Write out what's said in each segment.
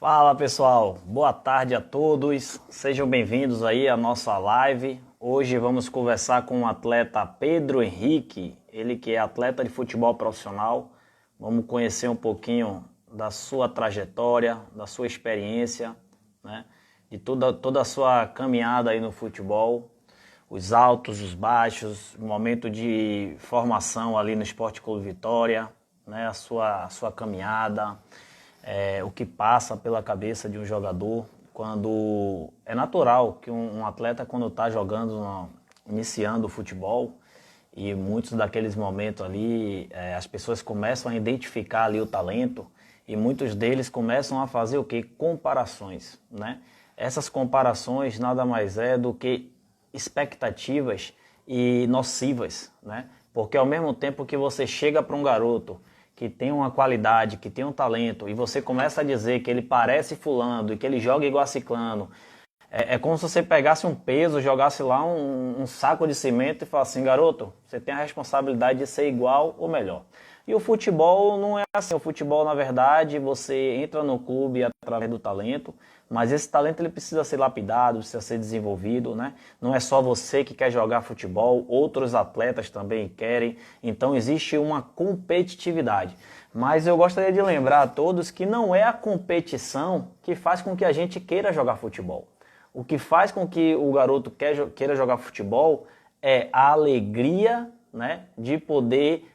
Fala pessoal, boa tarde a todos, sejam bem-vindos aí à nossa live. Hoje vamos conversar com o atleta Pedro Henrique, ele que é atleta de futebol profissional. Vamos conhecer um pouquinho da sua trajetória, da sua experiência, né? De toda a sua caminhada aí no futebol, os altos, os baixos, o momento de formação ali no Esporte Clube Vitória, né? A sua caminhada. O que passa pela cabeça de um jogador quando é natural que um atleta quando está jogando, iniciando o futebol, e muitos daqueles momentos ali, as pessoas começam a identificar ali o talento e muitos deles começam a fazer o quê? Comparações, né? Essas comparações nada mais é do que expectativas e nocivas, né? Porque ao mesmo tempo que você chega para um garoto que tem uma qualidade, que tem um talento, e você começa a dizer que ele parece fulano e que ele joga igual a ciclano, é como se você pegasse um peso, jogasse lá um saco de cimento e falasse assim, garoto, você tem a responsabilidade de ser igual ou melhor. E o futebol não é assim, o futebol na verdade você entra no clube através do talento, mas esse talento ele precisa ser lapidado, precisa ser desenvolvido, né? Não é só você que quer jogar futebol, outros atletas também querem, então existe uma competitividade. Mas eu gostaria de lembrar a todos que não é a competição que faz com que a gente queira jogar futebol. O que faz com que o garoto queira jogar futebol é a alegria, né, de poder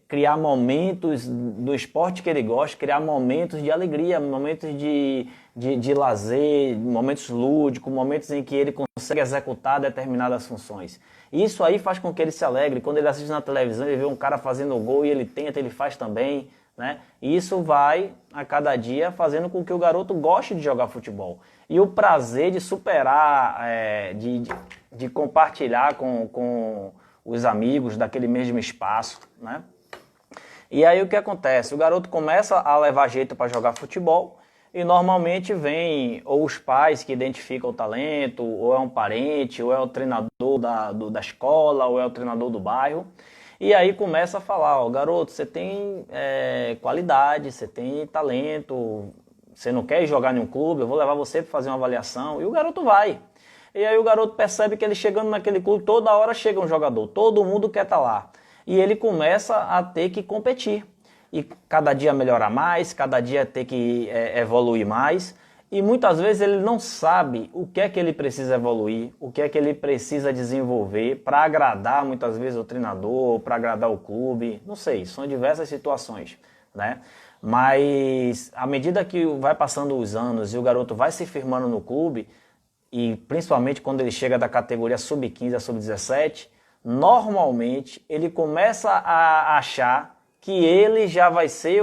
criar momentos do esporte que ele gosta, criar momentos de alegria, momentos de lazer, momentos lúdicos, momentos em que ele consegue executar determinadas funções. Isso aí faz com que ele se alegre. Quando ele assiste na televisão, ele vê um cara fazendo gol e ele tenta, ele faz também, né? E isso vai, a cada dia, fazendo com que o garoto goste de jogar futebol. E o prazer de superar, de compartilhar com os amigos daquele mesmo espaço, né? E aí o que acontece? O garoto começa a levar jeito para jogar futebol e normalmente vem ou os pais que identificam o talento, ou é um parente, ou é o treinador da escola, ou é o treinador do bairro. E aí começa a falar, ó, garoto, você tem qualidade, você tem talento, você não quer ir jogar em um clube, eu vou levar você para fazer uma avaliação. E o garoto vai. E aí o garoto percebe que ele chegando naquele clube, toda hora chega um jogador, todo mundo quer estar lá. E ele começa a ter que competir. E cada dia melhorar mais, cada dia ter que evoluir mais. E muitas vezes ele não sabe o que é que ele precisa evoluir, o que é que ele precisa desenvolver para agradar muitas vezes o treinador, para agradar o clube, não sei, são diversas situações, né? Mas à medida que vai passando os anos e o garoto vai se firmando no clube, e principalmente quando ele chega da categoria sub-15 a sub-17, normalmente ele começa a achar que ele já vai ser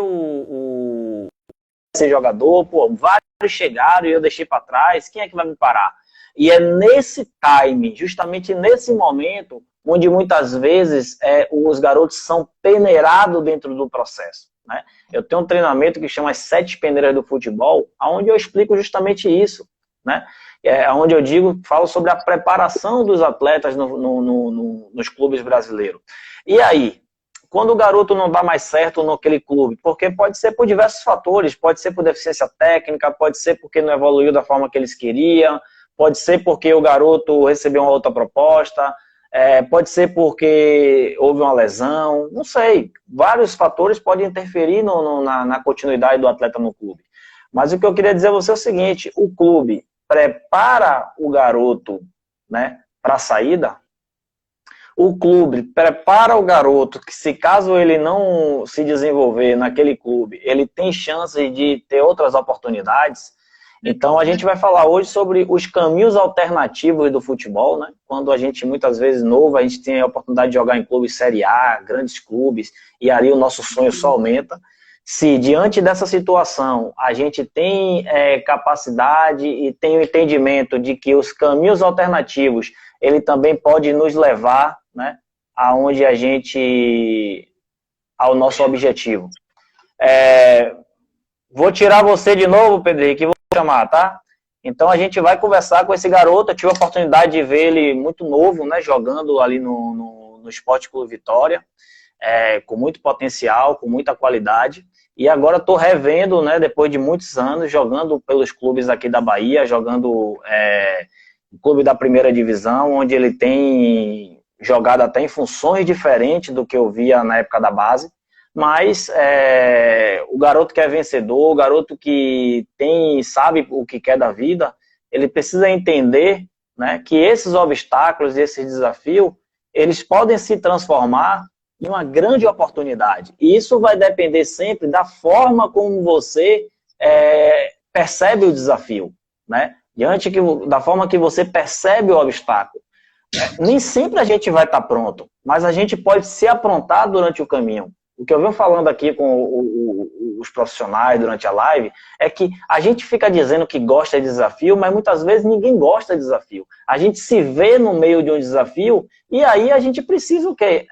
esse jogador, pô, vários chegaram e eu deixei para trás, quem é que vai me parar? E é nesse time, justamente nesse momento, onde muitas vezes os garotos são peneirados dentro do processo, né? Eu tenho um treinamento que chama as 7 peneiras do futebol, onde eu explico justamente isso, né? Onde eu falo sobre a preparação dos atletas nos clubes brasileiros. E aí, quando o garoto não dá mais certo naquele clube, porque pode ser por diversos fatores, pode ser por deficiência técnica, pode ser porque não evoluiu da forma que eles queriam, pode ser porque o garoto recebeu uma outra proposta, pode ser porque houve uma lesão, não sei, vários fatores podem interferir na continuidade do atleta no clube. Mas o que eu queria dizer a você é o seguinte, o clube prepara o garoto, né, para a saída, o clube prepara o garoto que se caso ele não se desenvolver naquele clube, ele tem chance de ter outras oportunidades. Então a gente vai falar hoje sobre os caminhos alternativos do futebol, né? Quando a gente muitas vezes novo, a gente tem a oportunidade de jogar em clubes Série A, grandes clubes, e ali o nosso sonho só aumenta. Se diante dessa situação a gente tem capacidade e tem o entendimento de que os caminhos alternativos ele também pode nos levar, né, aonde a gente, ao nosso objetivo. Vou tirar você de novo, Pedro Henrique, e vou chamar, tá? Então a gente vai conversar com esse garoto. Eu tive a oportunidade de ver ele muito novo, né, jogando ali no Esporte Clube Vitória, com muito potencial, com muita qualidade. E agora estou revendo, né, depois de muitos anos, jogando pelos clubes aqui da Bahia, jogando no clube da primeira divisão, onde ele tem jogado até em funções diferentes do que eu via na época da base. Mas o garoto que é vencedor, o garoto que sabe o que quer da vida, ele precisa entender, né, que esses obstáculos, esses desafios, eles podem se transformar em uma grande oportunidade. E isso vai depender sempre da forma como você percebe o desafio, né? Da forma que você percebe o obstáculo. Nem sempre a gente vai estar pronto, mas a gente pode se aprontar durante o caminho. O que eu venho falando aqui com os profissionais durante a live é que a gente fica dizendo que gosta de desafio, mas muitas vezes ninguém gosta de desafio. A gente se vê no meio de um desafio e aí a gente precisa o quê?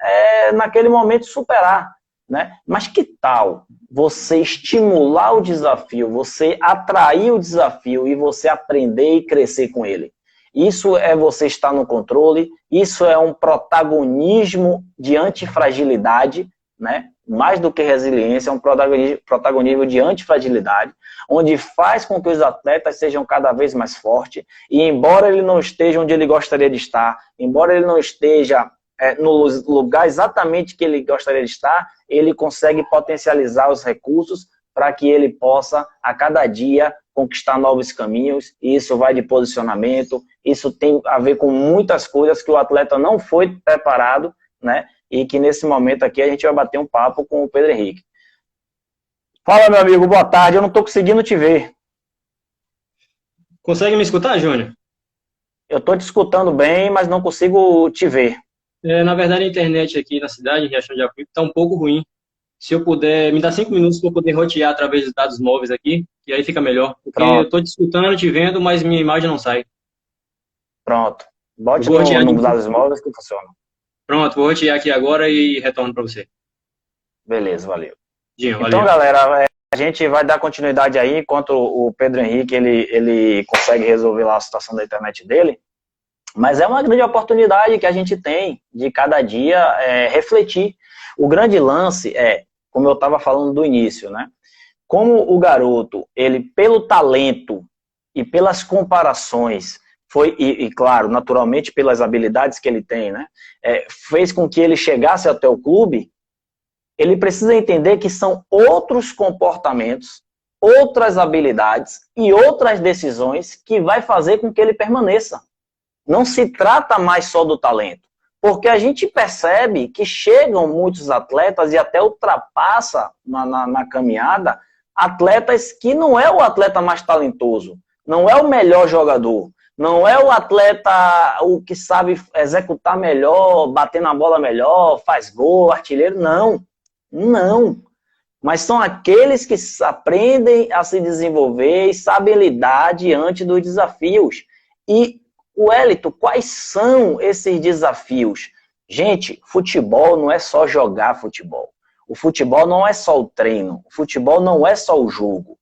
Naquele momento superar, né? Mas que tal você estimular o desafio, você atrair o desafio e você aprender e crescer com ele? Isso é você estar no controle, isso é um protagonismo de antifragilidade, né? Mais do que resiliência, é um protagonismo de antifragilidade, onde faz com que os atletas sejam cada vez mais fortes, e embora ele não esteja onde ele gostaria de estar, embora ele não esteja no lugar exatamente que ele gostaria de estar, ele consegue potencializar os recursos para que ele possa, a cada dia, conquistar novos caminhos. E isso vai de posicionamento, isso tem a ver com muitas coisas que o atleta não foi preparado, né? E que nesse momento aqui a gente vai bater um papo com o Pedro Henrique. Fala, meu amigo, boa tarde. Eu não estou conseguindo te ver. Consegue me escutar, Júnior? Eu estou te escutando bem, mas não consigo te ver. Na verdade, a internet aqui na cidade, em Riachão de Jacuípe, está um pouco ruim. Se eu puder, me dá 5 minutos para eu poder rotear através dos dados móveis aqui, e aí fica melhor. Porque Pronto. eu estou te escutando, te vendo, mas minha imagem não sai. Pronto. Bote Vou rotear no dados móveis que funciona. Pronto, vou rotear aqui agora e retorno para você. Beleza, valeu. Dinho, Então, valeu. galera, a gente vai dar continuidade aí, enquanto o Pedro Henrique ele consegue resolver lá a situação da internet dele. Mas é uma grande oportunidade que a gente tem de cada dia refletir. O grande lance como eu estava falando do início, né? Como o garoto, ele pelo talento e pelas comparações, claro, naturalmente pelas habilidades que ele tem, né? Fez com que ele chegasse até o clube, ele precisa entender que são outros comportamentos, outras habilidades e outras decisões que vai fazer com que ele permaneça. Não se trata mais só do talento, porque a gente percebe que chegam muitos atletas e até ultrapassa na caminhada atletas que não é o atleta mais talentoso, não é o melhor jogador, não é o atleta o que sabe executar melhor, bater na bola melhor, faz gol, artilheiro, não. Mas são aqueles que aprendem a se desenvolver e sabem lidar diante dos desafios. E Wellington, quais são esses desafios? Gente, futebol não é só jogar futebol. O futebol não é só o treino. O futebol não é só o jogo.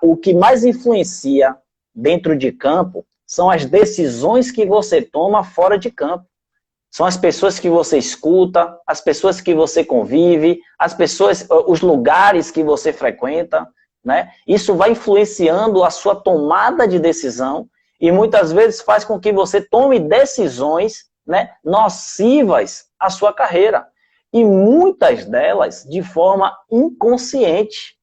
O que mais influencia dentro de campo são as decisões que você toma fora de campo. São as pessoas que você escuta, as pessoas que você convive, os lugares que você frequenta, né? Isso vai influenciando a sua tomada de decisão e muitas vezes faz com que você tome decisões, né, nocivas à sua carreira. E muitas delas de forma inconsciente.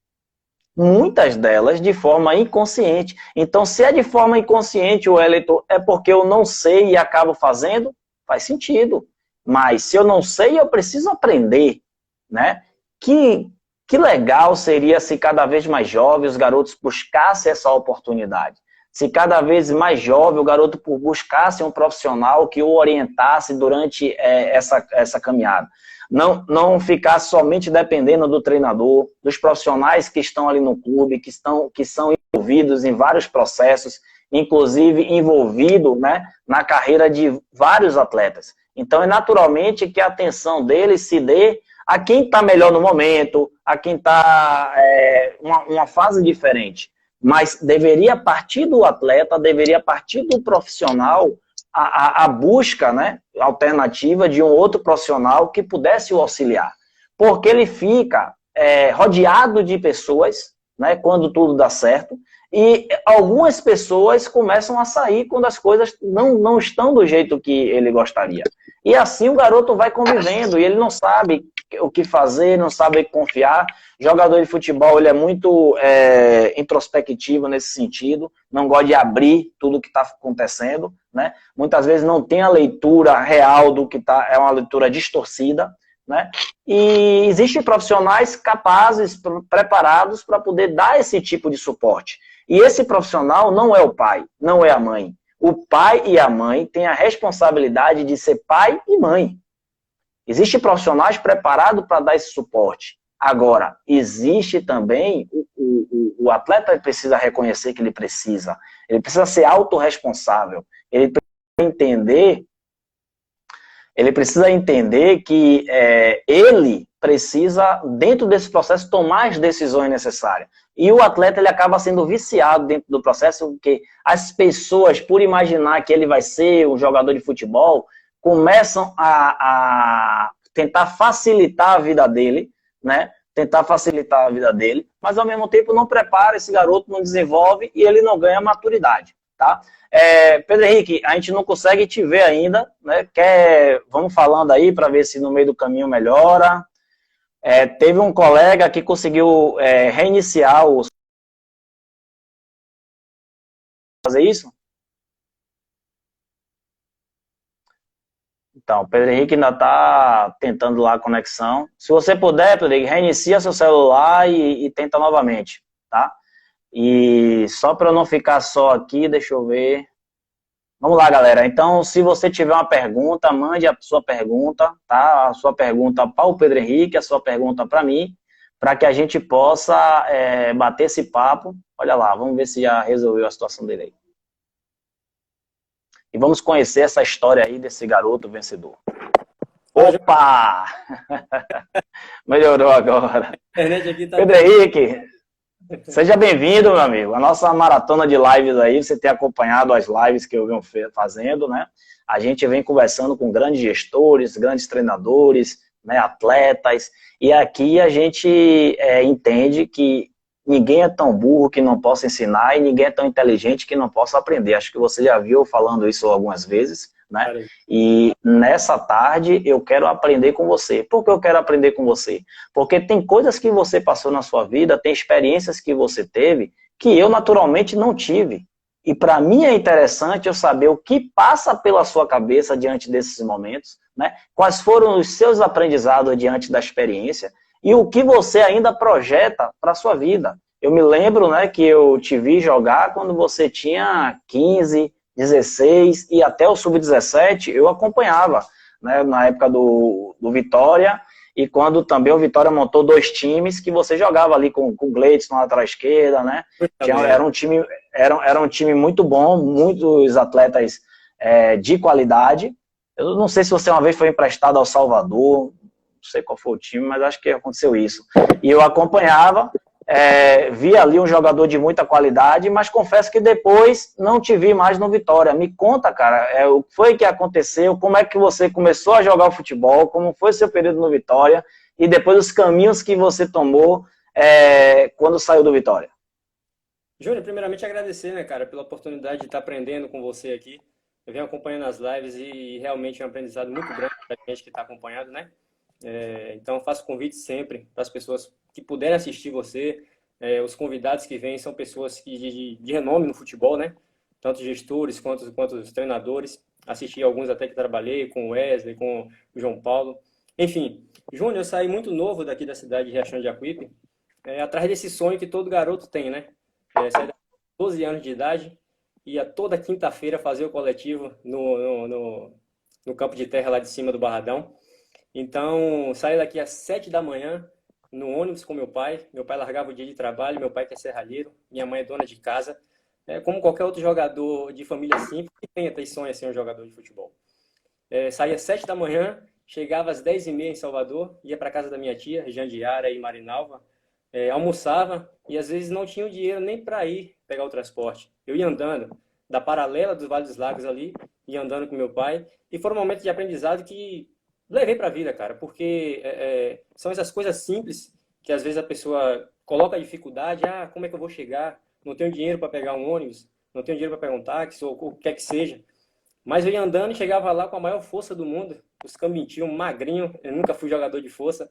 Muitas delas de forma inconsciente. Então, se é de forma inconsciente, Wellington, é porque eu não sei e acabo fazendo? Faz sentido. Mas se eu não sei, eu preciso aprender, né? Que legal seria se cada vez mais jovens os garotos buscassem essa oportunidade. Se cada vez mais jovem o garoto buscasse um profissional que o orientasse durante essa caminhada. Não ficasse somente dependendo do treinador, dos profissionais que estão ali no clube, que são envolvidos em vários processos, inclusive envolvido, né, na carreira de vários atletas. Então, é naturalmente que a atenção deles se dê a quem está melhor no momento, a quem está uma fase diferente. Mas deveria partir do atleta, deveria partir do profissional a busca, né, alternativa de um outro profissional que pudesse o auxiliar. Porque ele fica rodeado de pessoas, né, quando tudo dá certo, e algumas pessoas começam a sair quando as coisas não estão do jeito que ele gostaria. E assim o garoto vai convivendo, e ele não sabe o que fazer, não sabe confiar. Jogador de futebol, ele é muito introspectivo nesse sentido, não gosta de abrir tudo o que está acontecendo, né? Muitas vezes não tem a leitura real do que está, é uma leitura distorcida, né? E existem profissionais capazes, preparados para poder dar esse tipo de suporte. E esse profissional não é o pai, não é a mãe. O pai e a mãe têm a responsabilidade de ser pai e mãe. Existem profissionais preparados para dar esse suporte. Agora, existe também, o atleta precisa reconhecer que ele precisa ser autorresponsável, ele precisa entender que ele precisa, dentro desse processo, tomar as decisões necessárias. E o atleta ele acaba sendo viciado dentro do processo, porque as pessoas, por imaginar que ele vai ser um jogador de futebol, começam a tentar facilitar a vida dele, né? Tentar facilitar a vida dele, mas ao mesmo tempo não prepara esse garoto, não desenvolve e ele não ganha maturidade, tá? Pedro Henrique, a gente não consegue te ver ainda, né? Vamos falando aí para ver se no meio do caminho melhora. Teve um colega que conseguiu reiniciar o... Fazer isso? Então, o Pedro Henrique ainda está tentando lá a conexão. Se você puder, Pedro Henrique, reinicia seu celular e tenta novamente, tá? E só para eu não ficar só aqui, deixa eu ver. Vamos lá, galera. Então, se você tiver uma pergunta, mande a sua pergunta, tá? A sua pergunta para o Pedro Henrique, a sua pergunta para mim, para que a gente possa bater esse papo. Olha lá, vamos ver se já resolveu a situação dele aí. E vamos conhecer essa história aí desse garoto vencedor. Opa! Melhorou agora. Pedro Henrique, seja bem-vindo, meu amigo. A nossa maratona de lives aí, você tem acompanhado as lives que eu venho fazendo, né? A gente vem conversando com grandes gestores, grandes treinadores, né, atletas, e aqui a gente entende que ninguém é tão burro que não possa ensinar e ninguém é tão inteligente que não possa aprender. Acho que você já viu falando isso algumas vezes, né? E nessa tarde eu quero aprender com você. Por que eu quero aprender com você? Porque tem coisas que você passou na sua vida, tem experiências que você teve que eu naturalmente não tive. E para mim é interessante eu saber o que passa pela sua cabeça diante desses momentos, né? Quais foram os seus aprendizados diante da experiência e o que você ainda projeta para a sua vida. Eu me lembro, né, que eu te vi jogar quando você tinha 15, 16 e até o sub-17 eu acompanhava, né, na época do Vitória, e quando também o Vitória montou 2 times que você jogava ali com o Gleidson na lateral esquerda, né? Era um time muito bom, muitos atletas de qualidade. Eu não sei se você uma vez foi emprestado ao Salvador, não sei qual foi o time, mas acho que aconteceu isso. E eu acompanhava, vi ali um jogador de muita qualidade, mas confesso que depois não te vi mais no Vitória. Me conta, cara, o que foi que aconteceu, como é que você começou a jogar o futebol, como foi seu período no Vitória, e depois os caminhos que você tomou quando saiu do Vitória. Júnior, primeiramente agradecer, né, cara, pela oportunidade de estar aprendendo com você aqui. Eu venho acompanhando as lives e realmente é um aprendizado muito grande para a gente que está acompanhando, né? Então, eu faço convite sempre para as pessoas que puderem assistir você. Os convidados que vêm são pessoas de renome no futebol, né? Tanto gestores quanto os treinadores. Assisti alguns até que trabalhei, com o Wesley, com o João Paulo. Enfim, Júnior, eu saí muito novo daqui da cidade de Riachão de Jacuípe, atrás desse sonho que todo garoto tem, né? Saí daqui com 12 anos de idade, ia toda quinta-feira fazer o coletivo no campo de terra lá de cima do Barradão. Então, saí daqui às 7 da manhã, no ônibus com meu pai. Meu pai largava o dia de trabalho, meu pai que é serralheiro, minha mãe é dona de casa. Como qualquer outro jogador de família simples, que tenta e sonha ser um jogador de futebol. Saía às 7 da manhã, chegava às 10h30 em Salvador, ia para casa da minha tia, Jandiara e Marinalva, almoçava e às vezes não tinha o dinheiro nem para ir pegar o transporte. Eu ia andando da paralela dos Vale dos Lagos ali, ia andando com meu pai, e foram momentos de aprendizado que levei para a vida, cara, porque são essas coisas simples que às vezes a pessoa coloca a dificuldade, como é que eu vou chegar? Não tenho dinheiro para pegar um ônibus, não tenho dinheiro para pegar um táxi, ou o que quer que seja. Mas eu ia andando e chegava lá com a maior força do mundo, os caminhos tinham magrinho, eu nunca fui jogador de força,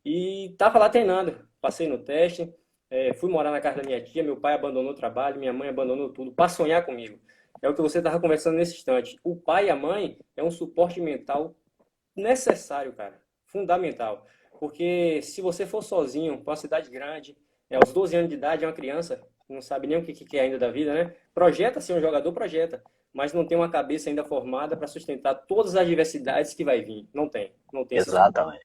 e tava lá treinando. Passei no teste, fui morar na casa da minha tia, meu pai abandonou o trabalho, minha mãe abandonou tudo para sonhar comigo. É o que você estava conversando nesse instante. O pai e a mãe é um suporte mental necessário, cara, fundamental. Porque se você for sozinho para uma cidade grande, aos 12 anos de idade, é uma criança, não sabe nem o que é ainda da vida, né? Projeta ser um jogador, projeta, mas não tem uma cabeça ainda formada para sustentar todas as adversidades que vai vir. Não tem essa. Exatamente.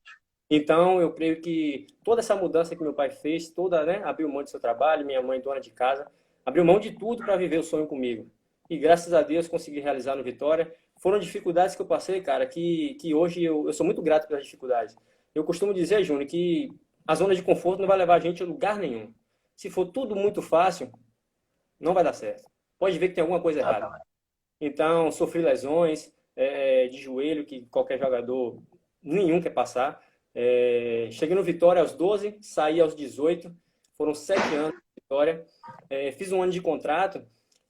Então, eu creio que toda essa mudança que meu pai fez, toda, né, abriu mão do seu trabalho, minha mãe dona de casa, abriu mão de tudo para viver o sonho comigo. E graças a Deus consegui realizar no Vitória. Foram dificuldades que eu passei, cara, que hoje eu sou muito grato pelas dificuldades. Eu costumo dizer, Júnior, que a zona de conforto não vai levar a gente a lugar nenhum. Se for tudo muito fácil, não vai dar certo. Pode ver que tem alguma coisa errada. Exatamente. Então, sofri lesões de joelho, que qualquer jogador nenhum quer passar. Cheguei no Vitória aos 12, saí aos 18, foram 7 anos de Vitória. Fiz um ano de contrato.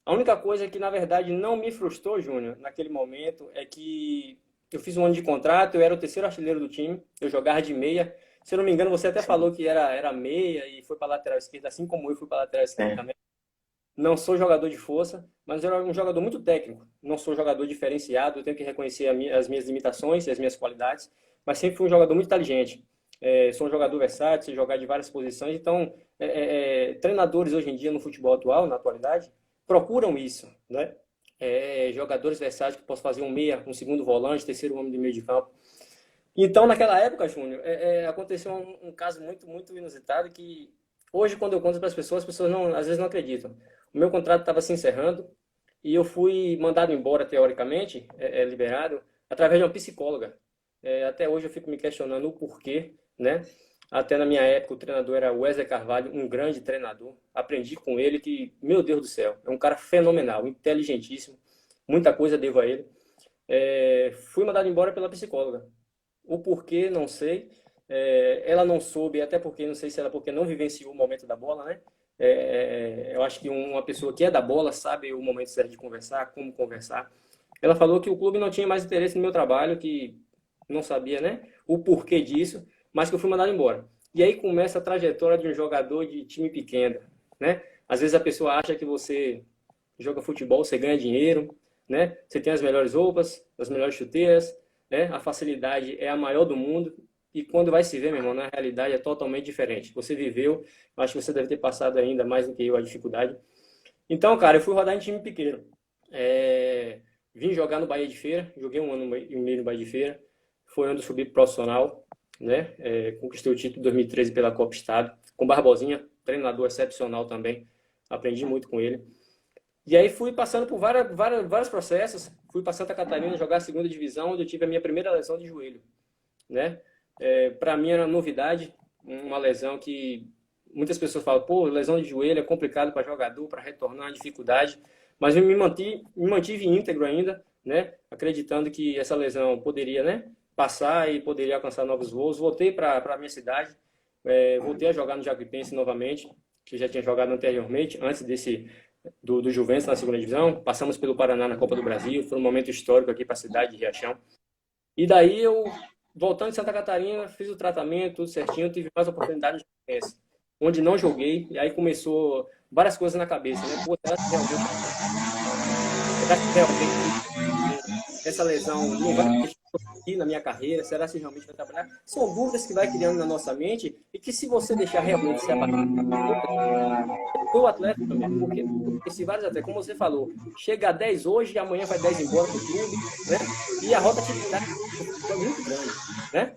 A única coisa que, na verdade, não me frustrou, Júnior, naquele momento, é que eu fiz um ano de contrato, eu era o terceiro artilheiro do time, eu jogava de meia. Se eu não me engano, você até falou que era meia e foi para a lateral esquerda, assim como eu fui para a lateral esquerda também. Não sou jogador de força, mas eu era um jogador muito técnico. Não sou jogador diferenciado, eu tenho que reconhecer as minhas limitações e as minhas qualidades, mas sempre fui um jogador muito inteligente. Sou um jogador versátil, sei jogar de várias posições. Então, treinadores hoje em dia no futebol atual, na atualidade, procuram isso, né? Jogadores versáteis que possam fazer um meia, um segundo volante, terceiro homem de meio de campo. Então, naquela época, Júnior, aconteceu um caso muito, muito inusitado que hoje, quando eu conto para as pessoas não, às vezes não acreditam. O meu contrato estava se encerrando e eu fui mandado embora, teoricamente, liberado, através de uma psicóloga. Até hoje eu fico me questionando o porquê, né? Até na minha época o treinador era Wesley Carvalho, um grande treinador. Aprendi com ele que, meu Deus do céu, é um cara fenomenal, inteligentíssimo, muita coisa devo a ele. Fui mandado embora pela psicóloga. O porquê, não sei. Ela não soube, até porque, não sei se ela porque não vivenciou o momento da bola, né? Eu acho que uma pessoa que é da bola sabe o momento certo de conversar, como conversar. Ela falou que o clube não tinha mais interesse no meu trabalho, que não sabia, né, o porquê disso, mas que eu fui mandado embora. E aí começa a trajetória de um jogador de time pequeno, né? Às vezes a pessoa acha que você joga futebol, você ganha dinheiro, né? Você tem as melhores roupas, as melhores chuteiras, né? A facilidade é a maior do mundo. E quando vai se ver, meu irmão, na realidade é totalmente diferente. Você viveu, acho que você deve ter passado ainda mais do que eu a dificuldade. Então, cara, eu fui rodar em time pequeno. Vim jogar no Bahia de Feira, joguei um ano e meio no Bahia de Feira. Foi onde eu subi pro profissional, né? Conquistei o título em 2013 pela Copa Estado, com Barbosinha, treinador excepcional também. Aprendi muito com ele. E aí fui passando por vários processos. Fui para Santa Catarina jogar a segunda divisão, onde eu tive a minha primeira lesão de joelho, né? Para mim era novidade, uma lesão que muitas pessoas falam, pô, lesão de joelho é complicado para jogador, para retornar, uma dificuldade, mas eu me mantive íntegro ainda, né, acreditando que essa lesão poderia, né, passar e poderia alcançar novos voos. Voltei para a minha cidade, voltei a jogar no Jacuipense novamente, que já tinha jogado anteriormente, antes do Juventus na segunda divisão. Passamos pelo Paraná na Copa do Brasil, foi um momento histórico aqui para a cidade de Riachão. E daí eu, voltando de Santa Catarina, fiz o tratamento, tudo certinho, tive mais oportunidade de jogar, onde não joguei, e aí começou várias coisas na cabeça, né? Pô, será que realmente essa lesão não vai deixar aqui na minha carreira? Será que realmente vai trabalhar? São dúvidas que vai criando na nossa mente e que se você deixar realmente se abater, o atleta também, porque se vários atletas, como você falou, chega a 10 hoje e amanhã vai 10 embora pro clube, né? E a rotatividade é muito grande, né?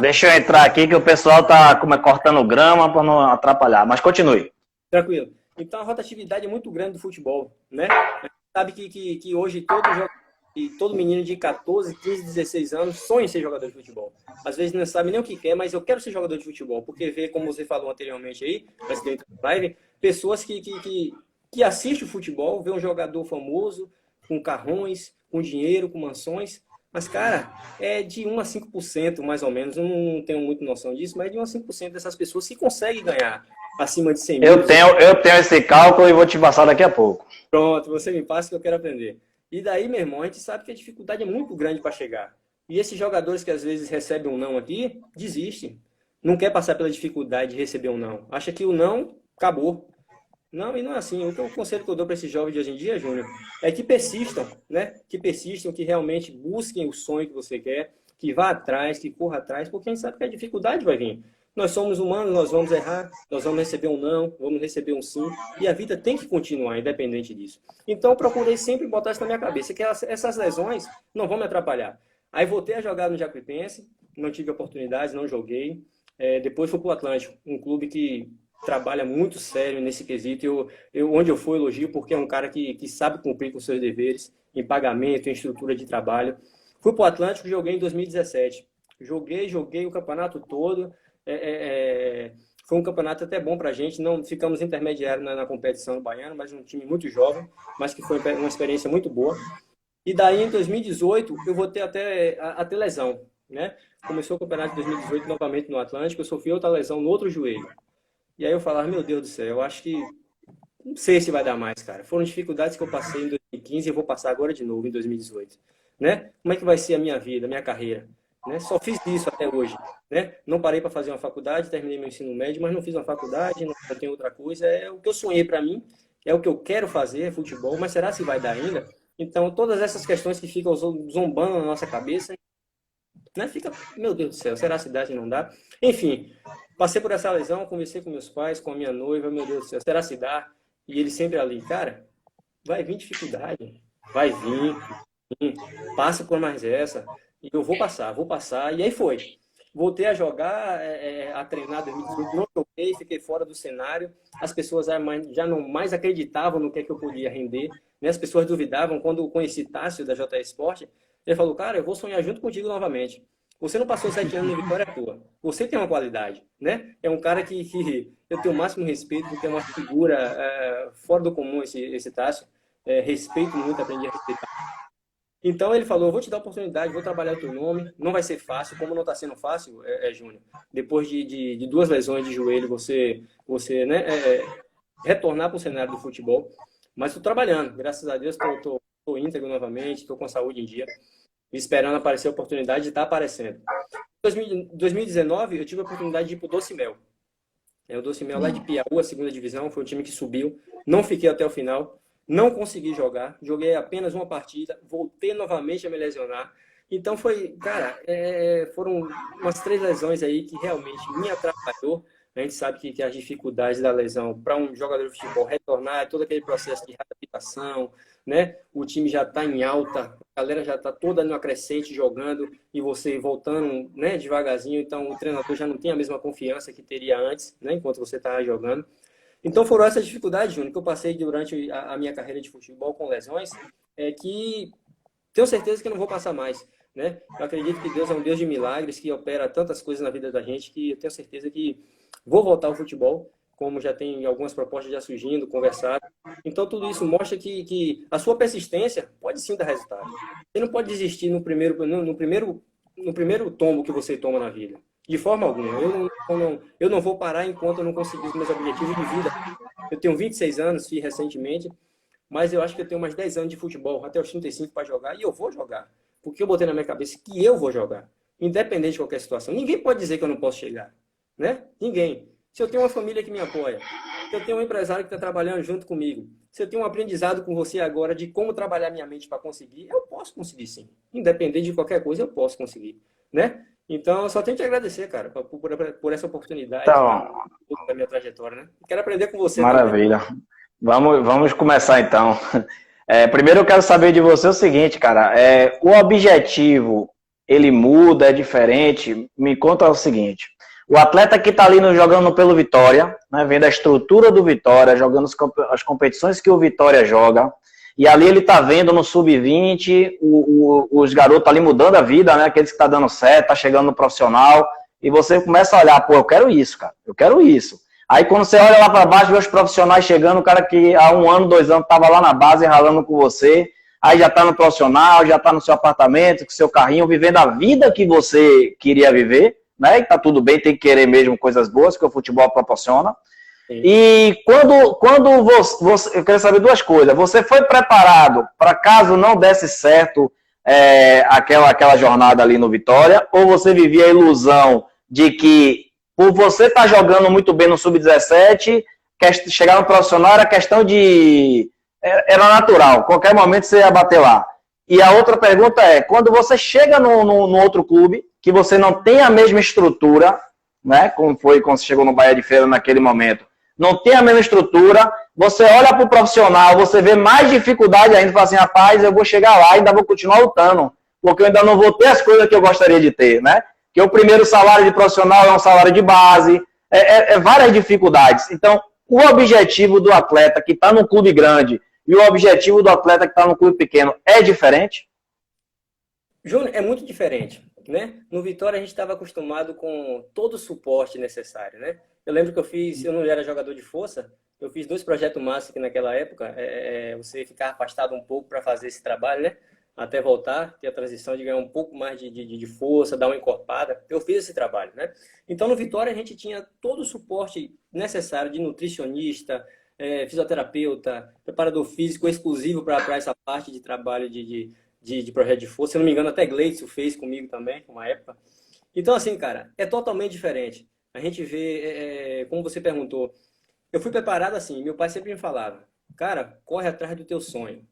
Deixa eu entrar aqui que o pessoal tá cortando grama para não atrapalhar, mas continue. Tranquilo. Então a rotatividade é muito grande do futebol, né? A gente sabe que hoje todo menino de 14, 15, 16 anos sonha em ser jogador de futebol. Às vezes não sabe nem o que quer, mas eu quero ser jogador de futebol, porque vê, como você falou anteriormente aí, presidente da live, pessoas que assistem o futebol, vê um jogador famoso, com carrões, com dinheiro, com mansões, Mas, cara, é de 1 a 5% mais ou menos. Eu não tenho muita noção disso, mas de 1 a 5% dessas pessoas que conseguem ganhar acima de 100 mil. Eu tenho esse cálculo e vou te passar daqui a pouco. Pronto, você me passa que eu quero aprender. E daí, meu irmão, a gente sabe que a dificuldade é muito grande para chegar. E esses jogadores que às vezes recebem um não aqui, desistem. Não quer passar pela dificuldade de receber um não. Acha que o não acabou. Não, e não é assim. O conselho que eu dou para esses jovens de hoje em dia, Júnior, é que persistam, né? Que persistam, que realmente busquem o sonho que você quer, que vá atrás, que corra atrás, porque a gente sabe que a dificuldade vai vir. Nós somos humanos, nós vamos errar, nós vamos receber um não, vamos receber um sim, e a vida tem que continuar, independente disso. Então, eu procurei sempre botar isso na minha cabeça, que essas lesões não vão me atrapalhar. Aí voltei a jogar no Jacuipense, não tive oportunidades, não joguei. Depois fui para o Atlântico, um clube que trabalha muito sério nesse quesito. Onde eu fui, elogio, porque é um cara que sabe cumprir com seus deveres, em pagamento, em estrutura de trabalho. Fui para o Atlântico, joguei em 2017. Joguei o campeonato todo. Foi um campeonato até bom para a gente. Não ficamos intermediários na competição do Baiano, mas um time muito jovem, mas que foi uma experiência muito boa. E daí, em 2018, eu voltei até a ter lesão, né? Começou o campeonato de 2018 novamente no Atlântico, eu sofri outra lesão no outro joelho. E aí eu falava, meu Deus do céu, eu acho que não sei se vai dar mais, cara. Foram dificuldades que eu passei em 2015 e eu vou passar agora de novo em 2018, né? Como é que vai ser a minha vida, a minha carreira? Né? Só fiz isso até hoje, né? Não parei para fazer uma faculdade, terminei meu ensino médio, mas não fiz uma faculdade, não tenho outra coisa. É o que eu sonhei para mim, é o que eu quero fazer, é futebol, mas será se vai dar ainda? Então, todas essas questões que ficam zombando na nossa cabeça, né? Fica, meu Deus do céu, será se dá, se não dá? Enfim, passei por essa lesão, conversei com meus pais, com a minha noiva, meu Deus do céu, será se dá? E ele sempre ali, cara, vai vir dificuldade, vai vir, passa por mais essa, e eu vou passar, e aí foi. Voltei a jogar, a treinar em 2018, não joguei, fiquei fora do cenário, as pessoas já não mais acreditavam no que é que eu podia render, né? As pessoas duvidavam. Quando eu conheci Tássio da JS Sport, ele falou, cara, eu vou sonhar junto contigo novamente. Você não passou 7 anos no Vitória à toa. Você tem uma qualidade, né? É um cara que eu tenho o máximo respeito, porque é uma figura fora do comum esse Tássio. Respeito muito, aprendi a respeitar. Então ele falou, eu vou te dar a oportunidade, vou trabalhar o teu nome, não vai ser fácil, como não está sendo fácil, Júnior. Depois de 2 lesões de joelho, você né, retornar para o cenário do futebol. Mas estou trabalhando, graças a Deus, estou íntegro novamente, estou com a saúde em dia, esperando aparecer a oportunidade de estar aparecendo. Em 2019, eu tive a oportunidade de ir para o Doce Mel. O Doce Mel lá de Piauí, a segunda divisão, foi um time que subiu, não fiquei até o final. Não consegui jogar, joguei apenas uma partida, voltei novamente a me lesionar. Então foi, cara, foram umas 3 lesões aí que realmente me atrapalhou. A gente sabe que as dificuldades da lesão para um jogador de futebol retornar é todo aquele processo de readaptação, né? O time já está em alta, a galera já está toda no crescente jogando e você voltando, né, devagarzinho. Então o treinador já não tem a mesma confiança que teria antes, né, enquanto você estava jogando. Então foram essas dificuldades, Júnior, que eu passei durante a minha carreira de futebol com lesões, que tenho certeza que não vou passar mais, né? Eu acredito que Deus é um Deus de milagres, que opera tantas coisas na vida da gente, que eu tenho certeza que vou voltar ao futebol, como já tem algumas propostas já surgindo, conversado. Então tudo isso mostra que a sua persistência pode sim dar resultado. Você não pode desistir no primeiro tombo que você toma na vida. De forma alguma. Eu não vou parar enquanto eu não conseguir os meus objetivos de vida. Eu tenho 26 anos, fiz recentemente, mas eu acho que eu tenho mais 10 anos de futebol, até os 35 para jogar, e eu vou jogar. Porque eu botei na minha cabeça que eu vou jogar, independente de qualquer situação. Ninguém pode dizer que eu não posso chegar, né? Ninguém. Se eu tenho uma família que me apoia, se eu tenho um empresário que está trabalhando junto comigo, se eu tenho um aprendizado com você agora de como trabalhar minha mente para conseguir, eu posso conseguir sim. Independente de qualquer coisa, eu posso conseguir, né? Então, eu só tenho que agradecer, cara, por essa oportunidade da minha trajetória, né? Quero aprender com você. Maravilha. Vamos começar, então. Primeiro, eu quero saber de você o seguinte, cara. O objetivo, ele muda, é diferente? Me conta o seguinte. O atleta que está ali jogando pelo Vitória, né, vendo a estrutura do Vitória, jogando as competições que o Vitória joga, e ali ele tá vendo no sub-20 os garotos ali mudando a vida, né? Aqueles que tá dando certo, tá chegando no profissional. E você começa a olhar, pô, eu quero isso, cara. Eu quero isso. Aí quando você olha lá para baixo, vê os profissionais chegando, o cara que há 1 ano, 2 anos tava lá na base ralando com você. aí já está no profissional, já está no seu apartamento, com seu carrinho, vivendo a vida que você queria viver, né? E tá tudo bem, tem que querer mesmo coisas boas que o futebol proporciona. Sim. E quando você, eu quero saber duas coisas. Você foi preparado para caso não desse certo aquela jornada ali no Vitória, ou você vivia a ilusão de que por você estar jogando muito bem no Sub-17, chegar no profissional era questão de... Era natural, qualquer momento você ia bater lá. E a outra pergunta é, quando você chega no outro clube, que você não tem a mesma estrutura, né, como foi quando você chegou no Bahia de Feira naquele momento, não tem a mesma estrutura, você olha para o profissional, você vê mais dificuldade ainda, fala assim, rapaz, eu vou chegar lá e ainda vou continuar lutando, porque eu ainda não vou ter as coisas que eu gostaria de ter, né? Que o primeiro salário de profissional é um salário de base, várias dificuldades. Então, o objetivo do atleta que está no clube grande e o objetivo do atleta que está no clube pequeno é diferente? Júnior, é muito diferente, né? No Vitória a gente estava acostumado com todo o suporte necessário, né? Eu lembro que eu não era jogador de força, eu fiz 2 projetos massa aqui naquela época, você ficar afastado um pouco para fazer esse trabalho, né? Até voltar, ter a transição de ganhar um pouco mais de força, dar uma encorpada. Eu fiz esse trabalho, né? Então, no Vitória, a gente tinha todo o suporte necessário de nutricionista, fisioterapeuta, preparador físico exclusivo para essa parte de trabalho de projeto de força. Se não me engano, até Gleitson fez comigo também, uma época. Então, assim, cara, é totalmente diferente. A gente vê, como você perguntou, eu fui preparado assim, meu pai sempre me falava, cara, corre atrás do teu sonho.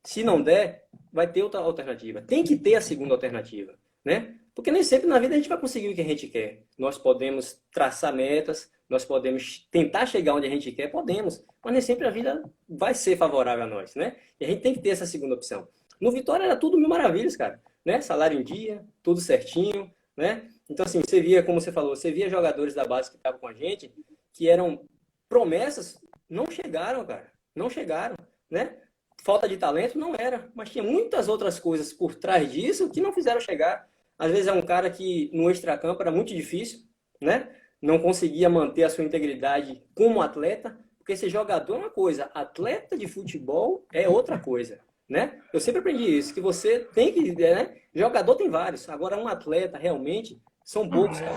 Se não der, vai ter outra alternativa. Tem que ter a segunda alternativa, né? Porque nem sempre na vida a gente vai conseguir o que a gente quer. Nós podemos traçar metas, nós podemos tentar chegar onde a gente quer, podemos. Mas nem sempre a vida vai ser favorável a nós, né? E a gente tem que ter essa segunda opção. No Vitória era tudo mil maravilhas, cara. Né? Salário em dia, tudo certinho, né? Então, assim, você via, como você falou, você via jogadores da base que estavam com a gente, que eram promessas, não chegaram, cara. Não chegaram, né? Falta de talento não era, mas tinha muitas outras coisas por trás disso que não fizeram chegar. Às vezes é um cara que no extracampo era muito difícil, né? Não conseguia manter a sua integridade como atleta, porque esse jogador é uma coisa, atleta de futebol é outra coisa, né? Eu sempre aprendi isso, que você tem que, né? Jogador tem vários, agora um atleta realmente são poucos, cara.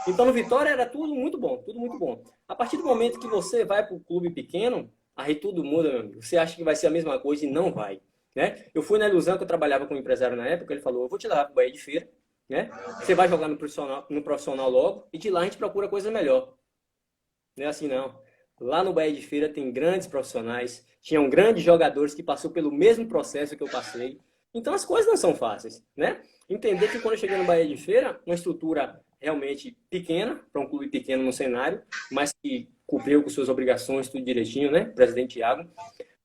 Então no Vitória era tudo muito bom, tudo muito bom. A partir do momento que você vai para o clube pequeno, aí tudo muda, meu amigo. Você acha que vai ser a mesma coisa e não vai, né? Eu fui na ilusão que eu trabalhava com um empresário na época, ele falou, eu vou te levar para o Bahia de Feira, né? Você vai jogar no profissional logo e de lá a gente procura coisa melhor. Não é assim, não. Lá no Bahia de Feira tem grandes profissionais, tinham grandes jogadores que passou pelo mesmo processo que eu passei. Então as coisas não são fáceis, né? Entender que quando eu cheguei no Bahia de Feira, uma estrutura realmente pequena, para um clube pequeno no cenário, mas que cumpriu com suas obrigações, tudo direitinho, né? Presidente Thiago.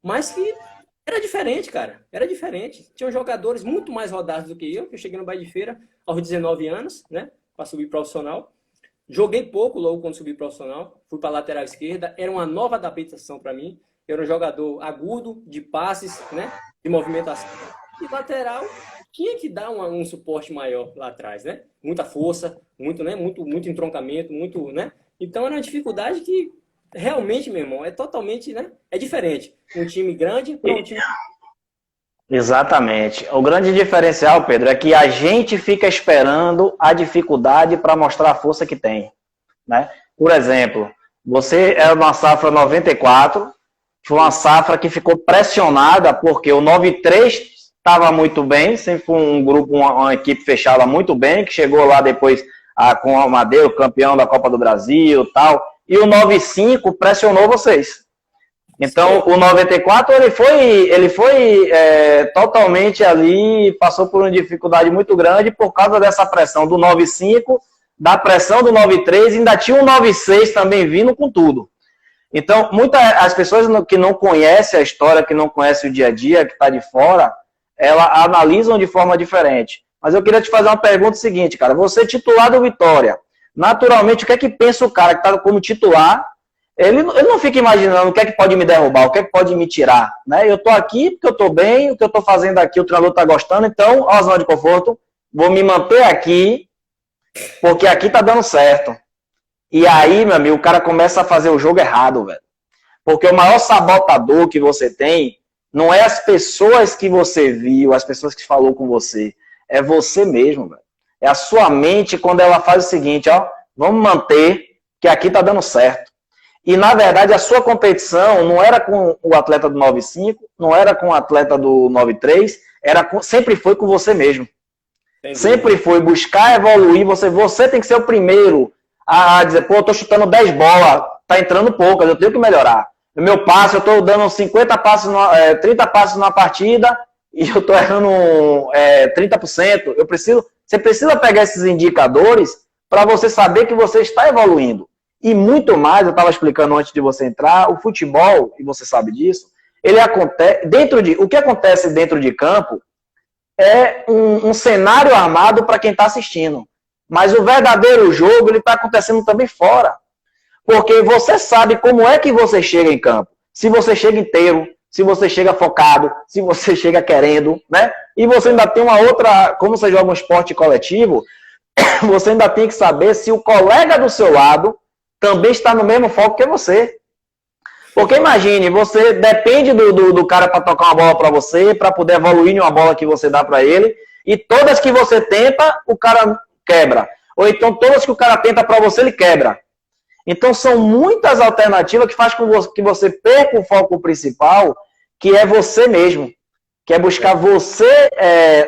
Mas que era diferente, cara. Era diferente. Tinham jogadores muito mais rodados do que eu cheguei no Bahia de Feira aos 19 anos, né? Para subir profissional. Joguei pouco logo quando subi profissional. Fui para a lateral esquerda. Era uma nova adaptação para mim. Eu era um jogador agudo, de passes, né? De movimentação. E lateral tinha que dar um suporte maior lá atrás, né? Muita força, muito, né? Muito entroncamento, muito, né? Então era uma dificuldade que realmente, meu irmão, é totalmente, né? É diferente. Um time grande para um time... Exatamente. O grande diferencial, Pedro, é que a gente fica esperando a dificuldade para mostrar a força que tem, né? Por exemplo, você era uma safra 94, foi uma safra que ficou pressionada porque o 93 estava muito bem, sempre foi um grupo, uma equipe fechada muito bem, que chegou lá depois com o Amadeu, campeão da Copa do Brasil e tal, e o 95 pressionou vocês. Então, o 94, ele foi totalmente ali, passou por uma dificuldade muito grande por causa dessa pressão do 95, da pressão do 93, ainda tinha o 96 também vindo com tudo. Então, as pessoas que não conhecem a história, que não conhecem o dia a dia, que está de fora, elas analisam de forma diferente. Mas eu queria te fazer uma pergunta seguinte, cara. Você titular do Vitória, naturalmente, o que é que pensa o cara que está como titular? Ele não fica imaginando o que é que pode me derrubar, o que é que pode me tirar, né? Eu estou aqui porque eu estou bem, o que eu estou fazendo aqui, o treinador está gostando, então, ó, zona de conforto, vou me manter aqui, porque aqui está dando certo. E aí, meu amigo, o cara começa a fazer o jogo errado, velho. Porque o maior sabotador que você tem Não é as pessoas que você viu, as pessoas que falou com você. É você mesmo, velho. É a sua mente quando ela faz o seguinte, ó, vamos manter que aqui tá dando certo. E, na verdade, a sua competição não era com o atleta do 9,5, não era com o atleta do 9,3, sempre foi com você mesmo. Entendi. Sempre foi buscar evoluir, você tem que ser o primeiro a dizer, pô, eu tô chutando 10 bolas, tá entrando poucas, eu tenho que melhorar. No meu passe, eu tô dando 50 passes, 30 passes numa partida e eu tô errando 30%. Você precisa pegar esses indicadores para você saber que você está evoluindo. E muito mais, eu estava explicando antes de você entrar, o futebol, e você sabe disso, ele acontece o que acontece dentro de campo é um cenário armado para quem está assistindo. Mas o verdadeiro jogo, ele está acontecendo também fora. Porque você sabe como é que você chega em campo. Se você chega inteiro, se você chega focado, se você chega querendo, né? E você ainda tem uma outra, como você joga um esporte coletivo, você ainda tem que saber se o colega do seu lado também está no mesmo foco que você. Porque imagine, você depende do cara para tocar uma bola para você, para poder evoluir em uma bola que você dá para ele, e todas que você tenta, o cara quebra. Ou então todas que o cara tenta para você, ele quebra. Então são muitas alternativas que faz com que você perca o foco principal, que é você mesmo, que é buscar você,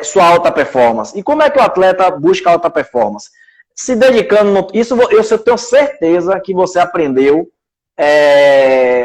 sua alta performance. E como é que o atleta busca alta performance? Se dedicando, isso eu tenho certeza que você aprendeu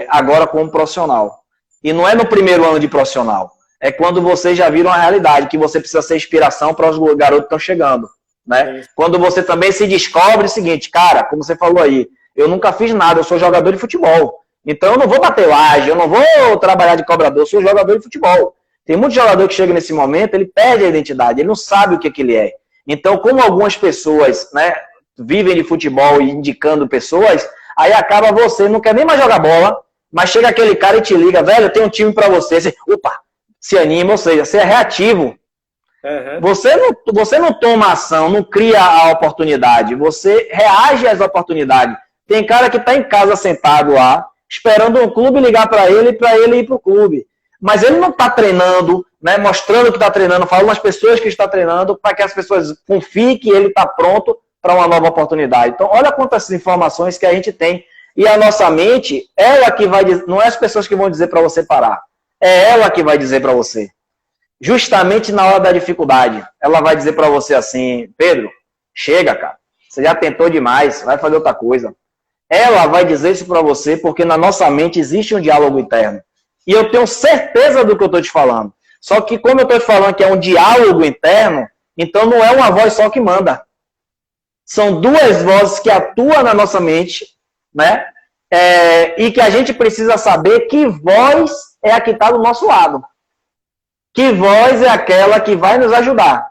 agora como profissional. E não é no primeiro ano de profissional. É quando vocês já viram a realidade, que você precisa ser inspiração para os garotos que estão chegando. Né? Quando você também se descobre o seguinte, cara, como você falou aí, eu nunca fiz nada, eu sou jogador de futebol. Então eu não vou bater laje, eu não vou trabalhar de cobrador, eu sou jogador de futebol. Tem muito jogador que chega nesse momento, ele perde a identidade, ele não sabe o que ele é. Então, como algumas pessoas, né, vivem de futebol e indicando pessoas, aí acaba você, não quer nem mais jogar bola, mas chega aquele cara e te liga, velho, eu tenho um time pra você. Você, opa, se anima, ou seja, você é reativo. Uhum. Você não toma ação, não cria a oportunidade, você reage às oportunidades. Tem cara que tá em casa sentado lá, esperando um clube ligar para ele ir pro clube. Mas ele não tá treinando, né, mostrando que tá treinando, falando às pessoas que está treinando, para que as pessoas confiem que ele tá pronto para uma nova oportunidade. Então, olha quantas informações que a gente tem. E a nossa mente, ela que vai dizer, não é as pessoas que vão dizer para você parar, é ela que vai dizer para você. Justamente na hora da dificuldade, ela vai dizer para você assim, Pedro, chega, cara, você já tentou demais, vai fazer outra coisa. Ela vai dizer isso para você porque na nossa mente existe um diálogo interno. E eu tenho certeza do que eu estou te falando. Só que como eu estou te falando que é um diálogo interno, então não é uma voz só que manda. São duas vozes que atuam na nossa mente, né? E que a gente precisa saber que voz é a que está do nosso lado. Que voz é aquela que vai nos ajudar.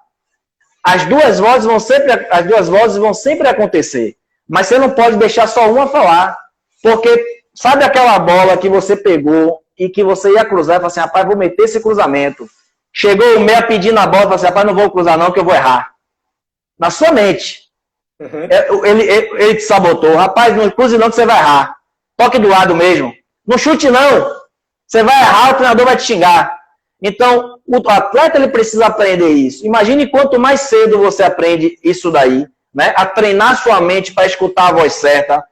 As duas vozes vão sempre acontecer. Mas você não pode deixar só uma falar. Porque sabe aquela bola que você pegou e que você ia cruzar e falou assim, rapaz, vou meter esse cruzamento. Chegou o meia pedindo a bola e falou assim, rapaz, não vou cruzar não, que eu vou errar. Na sua mente. Uhum. Ele te sabotou. Rapaz, não cruze não que você vai errar. Toque do lado mesmo. Não chute não. Você vai errar, o treinador vai te xingar. Então, o atleta ele precisa aprender isso. Imagine quanto mais cedo você aprende isso daí, né? A treinar sua mente para escutar a voz certa.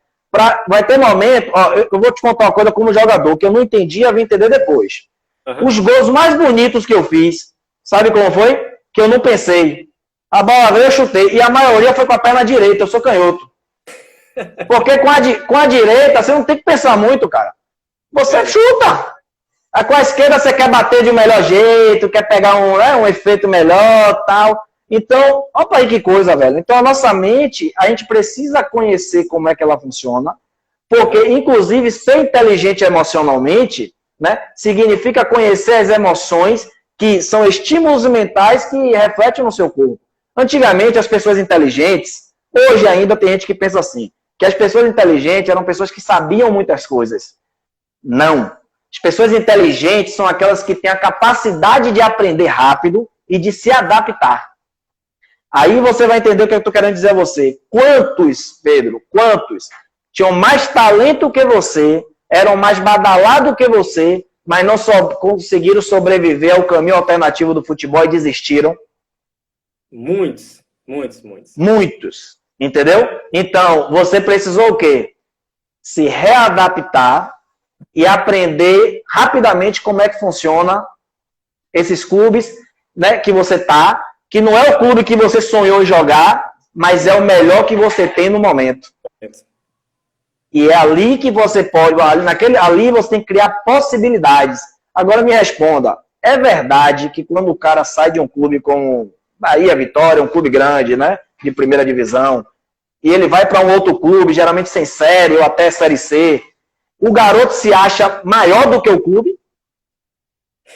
Vai ter momento, ó, eu vou te contar uma coisa como jogador, que eu não entendi, eu vim entender depois. Uhum. Os gols mais bonitos que eu fiz, sabe como foi? Que eu não pensei. A bola veio, eu chutei. E a maioria foi com a perna direita, eu sou canhoto. Porque com a direita, você não tem que pensar muito, cara. Você chuta. Com a esquerda você quer bater de um melhor jeito, quer pegar um efeito melhor, tal. Então, opa aí que coisa, velho. Então, a nossa mente, a gente precisa conhecer como é que ela funciona, porque, inclusive, ser inteligente emocionalmente, né, significa conhecer as emoções que são estímulos mentais que refletem no seu corpo. Antigamente, as pessoas inteligentes, hoje ainda tem gente que pensa assim, que as pessoas inteligentes eram pessoas que sabiam muitas coisas. Não. As pessoas inteligentes são aquelas que têm a capacidade de aprender rápido e de se adaptar. Aí você vai entender o que eu estou querendo dizer a você. Quantos, Pedro, quantos tinham mais talento que você, eram mais badalados que você, mas não só conseguiram sobreviver ao caminho alternativo do futebol e desistiram? Muitos. Muitos. Entendeu? Então, você precisou o quê? Se readaptar e aprender rapidamente como é que funciona esses clubes, né, que você tá, que não é o clube que você sonhou em jogar, mas é o melhor que você tem no momento. E é ali que você pode, ali você tem que criar possibilidades. Agora me responda, é verdade que quando o cara sai de um clube como Bahia, Vitória, um clube grande, né, de primeira divisão, e ele vai para um outro clube, geralmente sem série ou até série C, o garoto se acha maior do que o clube?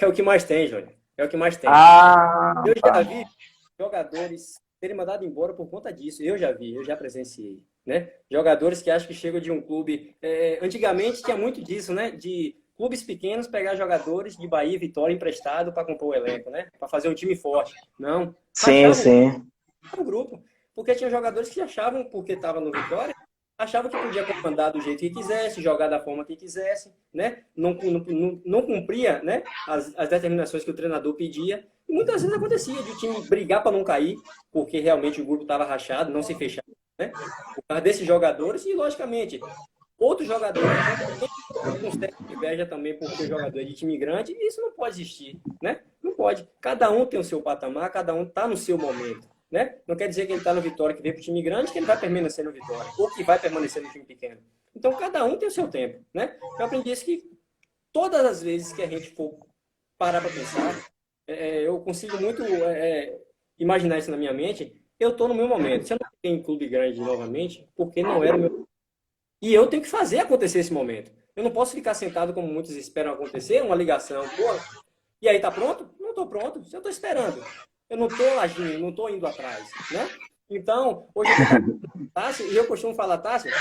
É o que mais tem, Júnior. É o que mais tem. Eu já vi jogadores serem mandados embora por conta disso. Eu já presenciei, né? Jogadores que acham que chegam de um clube... antigamente tinha muito disso, né? De clubes pequenos pegar jogadores de Bahia e Vitória emprestado para compor o elenco, né? Para fazer um time forte. Não. Sim. Um grupo. Porque tinha jogadores que achavam, porque estava no Vitória, achavam que podia comandar do jeito que quisesse, jogar da forma que quisesse, né? Não cumpria, né, as determinações que o treinador pedia. E muitas vezes acontecia de o time brigar para não cair, porque realmente o grupo estava rachado, não se fechava, né? Por causa desses jogadores e, logicamente, outros jogadores com certa inveja também, porque o jogador é de time grande, e isso não pode existir, né? Não pode. Cada um tem o seu patamar, cada um está no seu momento. Né? Não quer dizer que ele está no Vitória, que veio para o time grande, que ele vai permanecer no Vitória, ou que vai permanecer no time pequeno. Então, cada um tem o seu tempo. Né? Eu aprendi isso que todas as vezes que a gente for parar para pensar, eu consigo muito imaginar isso na minha mente, eu estou no meu momento. Se eu não tenho clube grande novamente, porque não era o meu... E eu tenho que fazer acontecer esse momento. Eu não posso ficar sentado como muitos esperam acontecer, uma ligação, e aí tá pronto? Não estou pronto, eu estou esperando. Eu não estou agindo, não estou indo atrás, né? Então, hoje eu estou Tássio, e eu costumo falar, Tássio,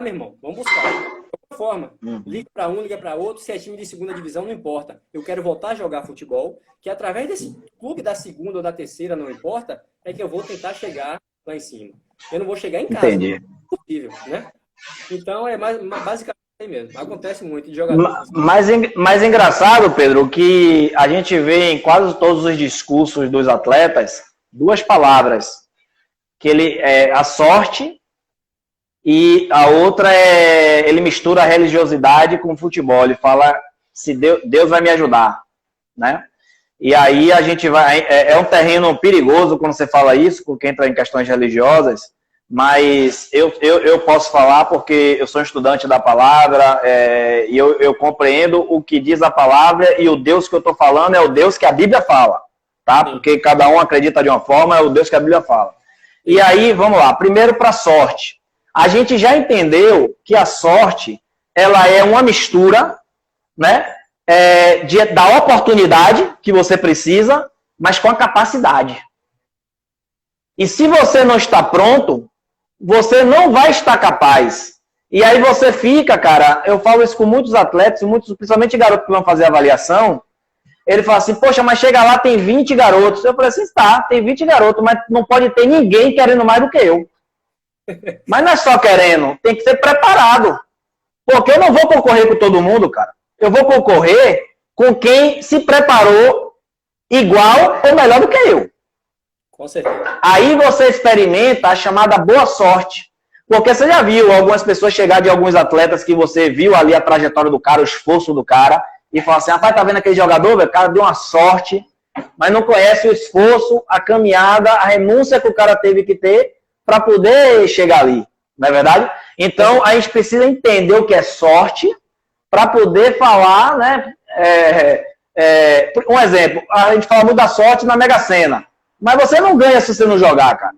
meu irmão, vamos buscar. De alguma forma, liga para um, liga para outro, se é time de segunda divisão, não importa. Eu quero voltar a jogar futebol, que através desse clube da segunda ou da terceira, não importa, é que eu vou tentar chegar lá em cima. Eu não vou chegar em casa. Entendi. Não é possível, né? Então, basicamente mesmo. Acontece muito de jogadores. Mais engraçado, Pedro, que a gente vê em quase todos os discursos dos atletas duas palavras, que ele é a sorte e a outra é ele mistura a religiosidade com o futebol. Ele fala se Deus vai me ajudar, né? E aí a gente vai é um terreno perigoso quando você fala isso, porque entra em questões religiosas. Mas eu posso falar porque eu sou um estudante da palavra e eu compreendo o que diz a palavra, e o Deus que eu estou falando é o Deus que a Bíblia fala, tá? Porque cada um acredita de uma forma, é o Deus que a Bíblia fala. E aí, vamos lá, primeiro para a sorte. A gente já entendeu que a sorte, ela é uma mistura, né, da oportunidade que você precisa, mas com a capacidade. E se você não está pronto, você não vai estar capaz. E aí você fica, cara, eu falo isso com muitos atletas, principalmente garotos que vão fazer avaliação, ele fala assim, poxa, mas chega lá, tem 20 garotos. Eu falei assim, tá, tem 20 garotos, mas não pode ter ninguém querendo mais do que eu. Mas não é só querendo, tem que ser preparado. Porque eu não vou concorrer com todo mundo, cara. Eu vou concorrer com quem se preparou igual ou melhor do que eu. Com certeza. Aí você experimenta a chamada boa sorte. Porque você já viu algumas pessoas chegar de alguns atletas que você viu ali a trajetória do cara, o esforço do cara, e falar assim, rapaz, tá vendo aquele jogador? O cara deu uma sorte, mas não conhece o esforço, a caminhada, a renúncia que o cara teve que ter para poder chegar ali. Não é verdade? Então, a gente precisa entender o que é sorte para poder falar, né? Um exemplo, a gente fala muito da sorte na Mega Sena. Mas você não ganha se você não jogar, cara.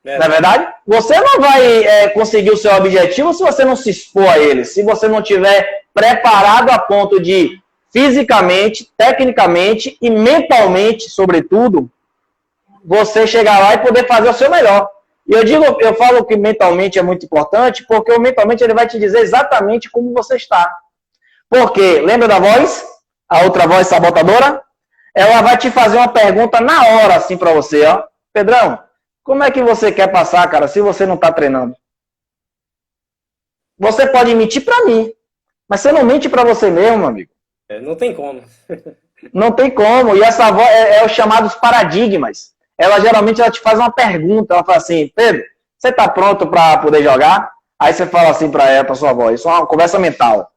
Não é verdade? Você não vai conseguir o seu objetivo se você não se expor a ele. Se você não tiver preparado a ponto de, fisicamente, tecnicamente e mentalmente, sobretudo, você chegar lá e poder fazer o seu melhor. E eu falo que mentalmente é muito importante, porque o mentalmente ele vai te dizer exatamente como você está. Porque, lembra da voz? A outra voz sabotadora? Ela vai te fazer uma pergunta na hora, assim, pra você, ó. Pedrão, como é que você quer passar, cara, se você não tá treinando? Você pode mentir pra mim, Mas você não mente para você mesmo, meu amigo. Não tem como. Não tem como. E essa avó é os chamados paradigmas. Ela geralmente te faz uma pergunta. Ela fala assim, Pedro, você está pronto para poder jogar? Aí você fala assim para ela, para sua avó. Isso é uma conversa mental.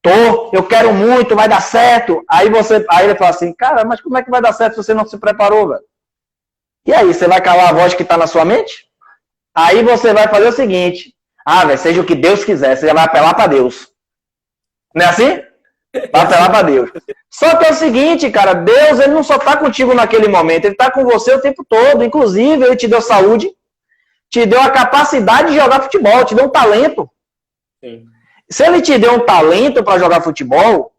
Tô, eu quero muito, vai dar certo. Aí ele fala assim, cara, mas como é que vai dar certo se você não se preparou, velho? E aí, você vai calar a voz que está na sua mente? Aí você vai fazer o seguinte, velho, seja o que Deus quiser, você já vai apelar para Deus. Não é assim? Vai apelar para Deus. Só que é o seguinte, cara, Deus ele não só está contigo naquele momento, ele está com você o tempo todo. Inclusive, ele te deu saúde, te deu a capacidade de jogar futebol, te deu um talento. Sim. Se ele te deu um talento para jogar futebol,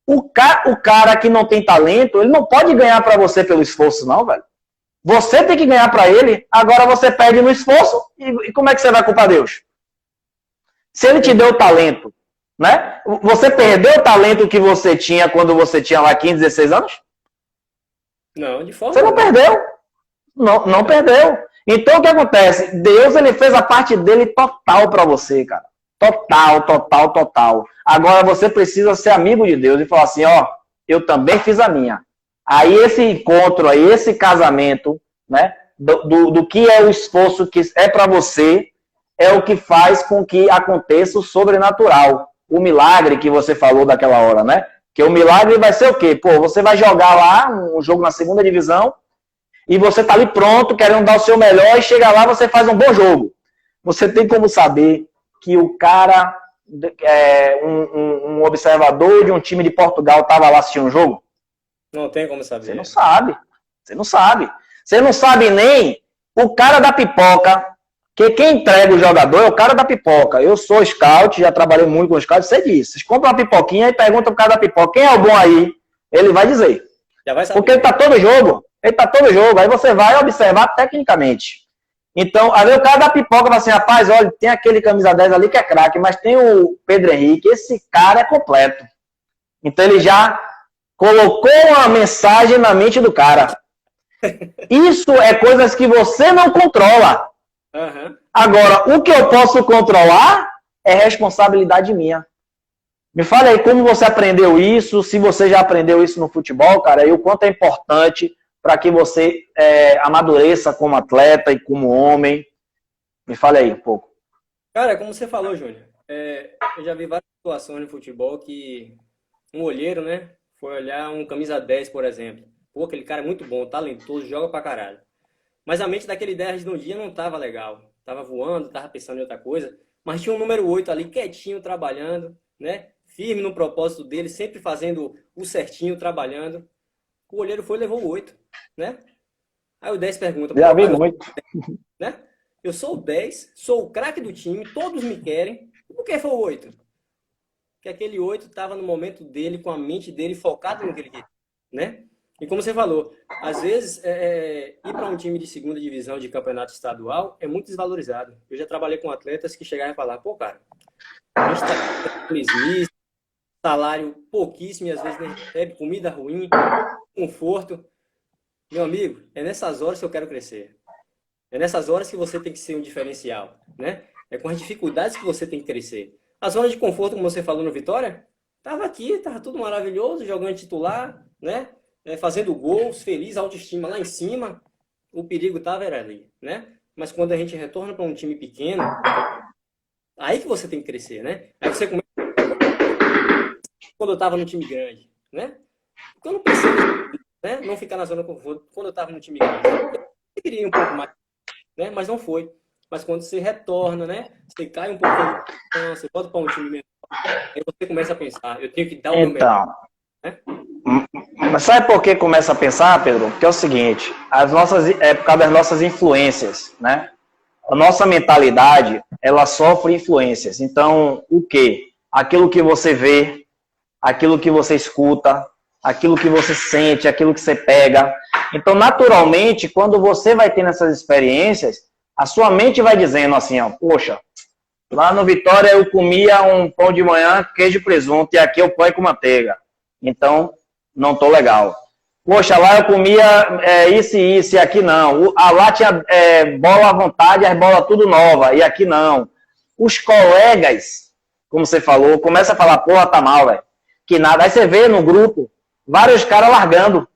o cara que não tem talento, ele não pode ganhar para você pelo esforço, não, velho. Você tem que ganhar para ele, agora você perde no esforço, e como é que você vai culpar Deus? Se ele te deu talento, né? Você perdeu o talento que você tinha quando você tinha lá 15, 16 anos? Não, de forma Você não perdeu. Não perdeu. Então, o que acontece? Deus, ele fez a parte dele total para você, cara. Total. Agora, você precisa ser amigo de Deus e falar assim, eu também fiz a minha. Aí, esse encontro, aí, esse casamento, né, do que é o esforço que é para você, é o que faz com que aconteça o sobrenatural. O milagre que você falou daquela hora, né? Que o milagre vai ser o quê? Pô, você vai jogar lá um jogo na segunda divisão e você tá ali pronto, querendo dar o seu melhor e chega lá, você faz um bom jogo. Você tem como saber que o cara, um observador de um time de Portugal estava lá assistindo o jogo? Não tem como saber. Você não sabe. Você não sabe nem o cara da pipoca, que quem entrega o jogador é o cara da pipoca. Eu sou scout, já trabalhei muito com scout, sei disso. Vocês compram uma pipoquinha e perguntam pro cara da pipoca, quem é o bom aí? Ele vai dizer. Já vai saber. Porque ele tá todo jogo. Aí você vai observar tecnicamente. Então, aí o cara da pipoca fala assim, rapaz, olha, tem aquele camisa 10 ali que é craque, mas tem o Pedro Henrique, esse cara é completo. Então ele já colocou uma mensagem na mente do cara. Isso é coisas que você não controla. Uhum. Agora, o que eu posso controlar é responsabilidade minha. Me fala aí como você aprendeu isso, se você já aprendeu isso no futebol, cara, e o quanto é importante para que você amadureça como atleta e como homem. Me fale aí um pouco. Cara, como você falou, Júnior, eu já vi várias situações no futebol que um olheiro, né, foi olhar um camisa 10, por exemplo. Pô, aquele cara é muito bom, talentoso, joga pra caralho. Mas a mente daquele 10 no dia não tava legal. Tava voando, tava pensando em outra coisa. Mas tinha um número 8 ali, quietinho, trabalhando, né? Firme no propósito dele, sempre fazendo o certinho, trabalhando. O olheiro foi e levou o 8, né? Aí o 10 pergunta... Já vi muito. Né? Eu sou o 10, sou o craque do time, todos me querem. Por que foi o 8? Porque aquele 8 estava no momento dele, com a mente dele focada no que ele queria, né? E como você falou, às vezes ir para um time de segunda divisão de campeonato estadual é muito desvalorizado. Eu já trabalhei com atletas que chegaram a falar, pô, cara, a gente tá com salário pouquíssimo e às vezes nem recebe, comida ruim, conforto. Meu amigo, é nessas horas que eu quero crescer. É nessas horas que você tem que ser um diferencial, né? É com as dificuldades que você tem que crescer. A zona de conforto, como você falou no Vitória, tava aqui, tava tudo maravilhoso, jogando titular, né? Fazendo gols, feliz, autoestima lá em cima, o perigo era ali, né? Mas quando a gente retorna para um time pequeno, aí que você tem que crescer, né? Aí você começa... Quando eu estava no time grande, né? Porque eu não pensei, né? Não ficar na zona de conforto quando eu estava no time grande. Eu queria um pouco mais, né? Mas não foi. Mas quando você retorna, né? Você cai um pouco, você volta para um time menor, aí você começa a pensar, eu tenho que dar o meu melhor. Né? Mas sabe por que começa a pensar, Pedro? Porque é o seguinte, é por causa das nossas influências, né? A nossa mentalidade, ela sofre influências. Então, o quê? Aquilo que você vê, aquilo que você escuta, aquilo que você sente, aquilo que você pega. Então, naturalmente, quando você vai tendo essas experiências, a sua mente vai dizendo assim, ó, poxa, lá no Vitória eu comia um pão de manhã, queijo e presunto, e aqui eu ponho com manteiga. Então, não tô legal. Poxa, lá eu comia isso e isso, e aqui não. Lá tinha bola à vontade, as bolas tudo nova, e aqui não. Os colegas como você falou, começa a falar, porra, tá mal, velho. Que nada. Aí você vê no grupo vários caras largando.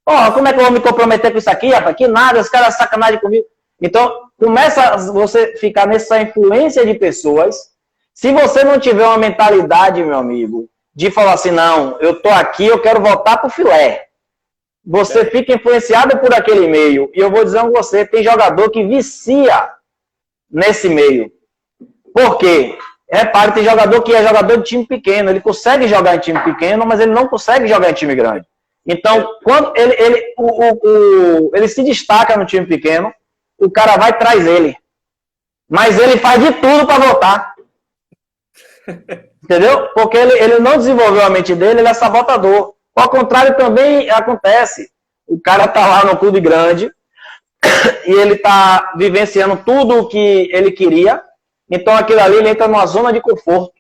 Porra, como é que eu vou me comprometer com isso aqui, rapaz? Que nada, os caras sacanagem comigo. Então, começa você ficar nessa influência de pessoas. Se você não tiver uma mentalidade, meu amigo, de falar assim, não, eu tô aqui, eu quero voltar pro filé. Você fica influenciado por aquele meio. E eu vou dizer a você, tem jogador que vicia nesse meio. Por quê? Repare, tem jogador que é jogador de time pequeno. Ele consegue jogar em time pequeno, mas ele não consegue jogar em time grande. Então, quando ele se destaca no time pequeno, o cara vai e traz ele. Mas ele faz de tudo para voltar. Entendeu? Porque ele não desenvolveu a mente dele, ele é sabotador. Ao contrário, também acontece. O cara tá lá no clube grande e ele tá vivenciando tudo o que ele queria. Então, aquilo ali, ele entra numa zona de conforto.